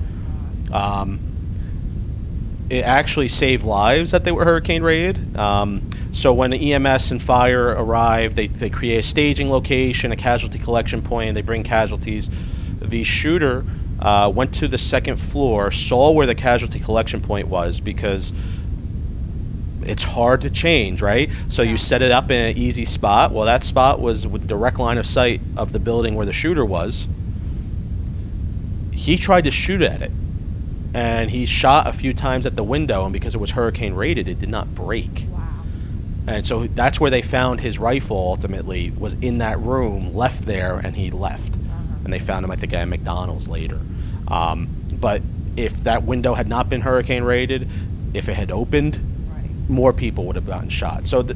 It actually saved lives that they were hurricane rated. So when the EMS and fire arrived, they create a staging location, a casualty collection point, and they bring casualties. The shooter went to the second floor, saw where the casualty collection point was, because it's hard to change, right? So you set it up in an easy spot. Well, that spot was with direct line of sight of the building where the shooter was. He tried to shoot at it, and he shot a few times at the window, and because it was hurricane rated, it did not break. Wow. And so that's where they found his rifle ultimately, was in that room, left there, and he left. And they found him, I think, at McDonald's later. But if that window had not been hurricane rated, if it had opened, more people would have gotten shot. So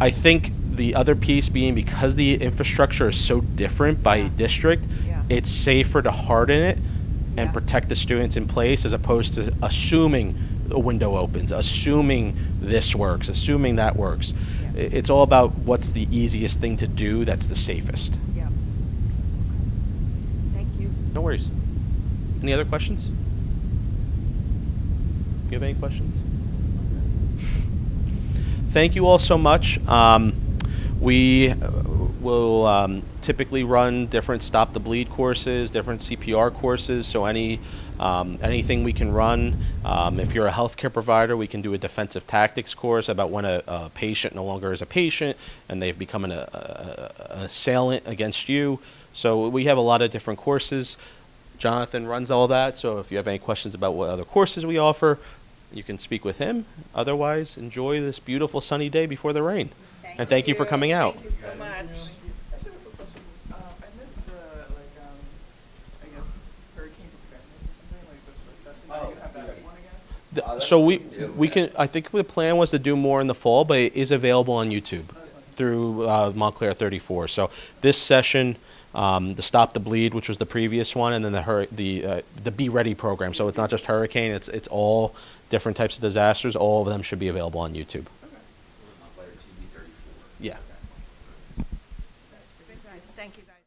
I think the other piece being, because the infrastructure is so different by district, it's safer to harden it and protect the students in place, as opposed to assuming a window opens, assuming this works, assuming that works. It's all about what's the easiest thing to do that's the safest. Yeah. Okay. Thank you. No worries. Any other questions? You have any questions? Thank you all so much. We will typically run different Stop the Bleed courses, different CPR courses, so anything we can run. If you're a healthcare provider, we can do a defensive tactics course about when a patient no longer is a patient and they've become an assailant against you. So we have a lot of different courses. Jonathan runs all that, so if you have any questions about what other courses we offer, you can speak with him. Otherwise, enjoy this beautiful sunny day before the rain. And thank you for coming out. Thank you so much. I just have a quick question. I missed the, I guess, hurricane preparedness or something, the first session. Are you gonna have that one again? So we can, I think the plan was to do more in the fall, but it is available on YouTube through Montclair 34. So this session, the Stop the Bleed, which was the previous one, and then the Be Ready program. So it's not just hurricane; it's all different types of disasters. All of them should be available on YouTube. Yeah. Nice. Thank you, guys.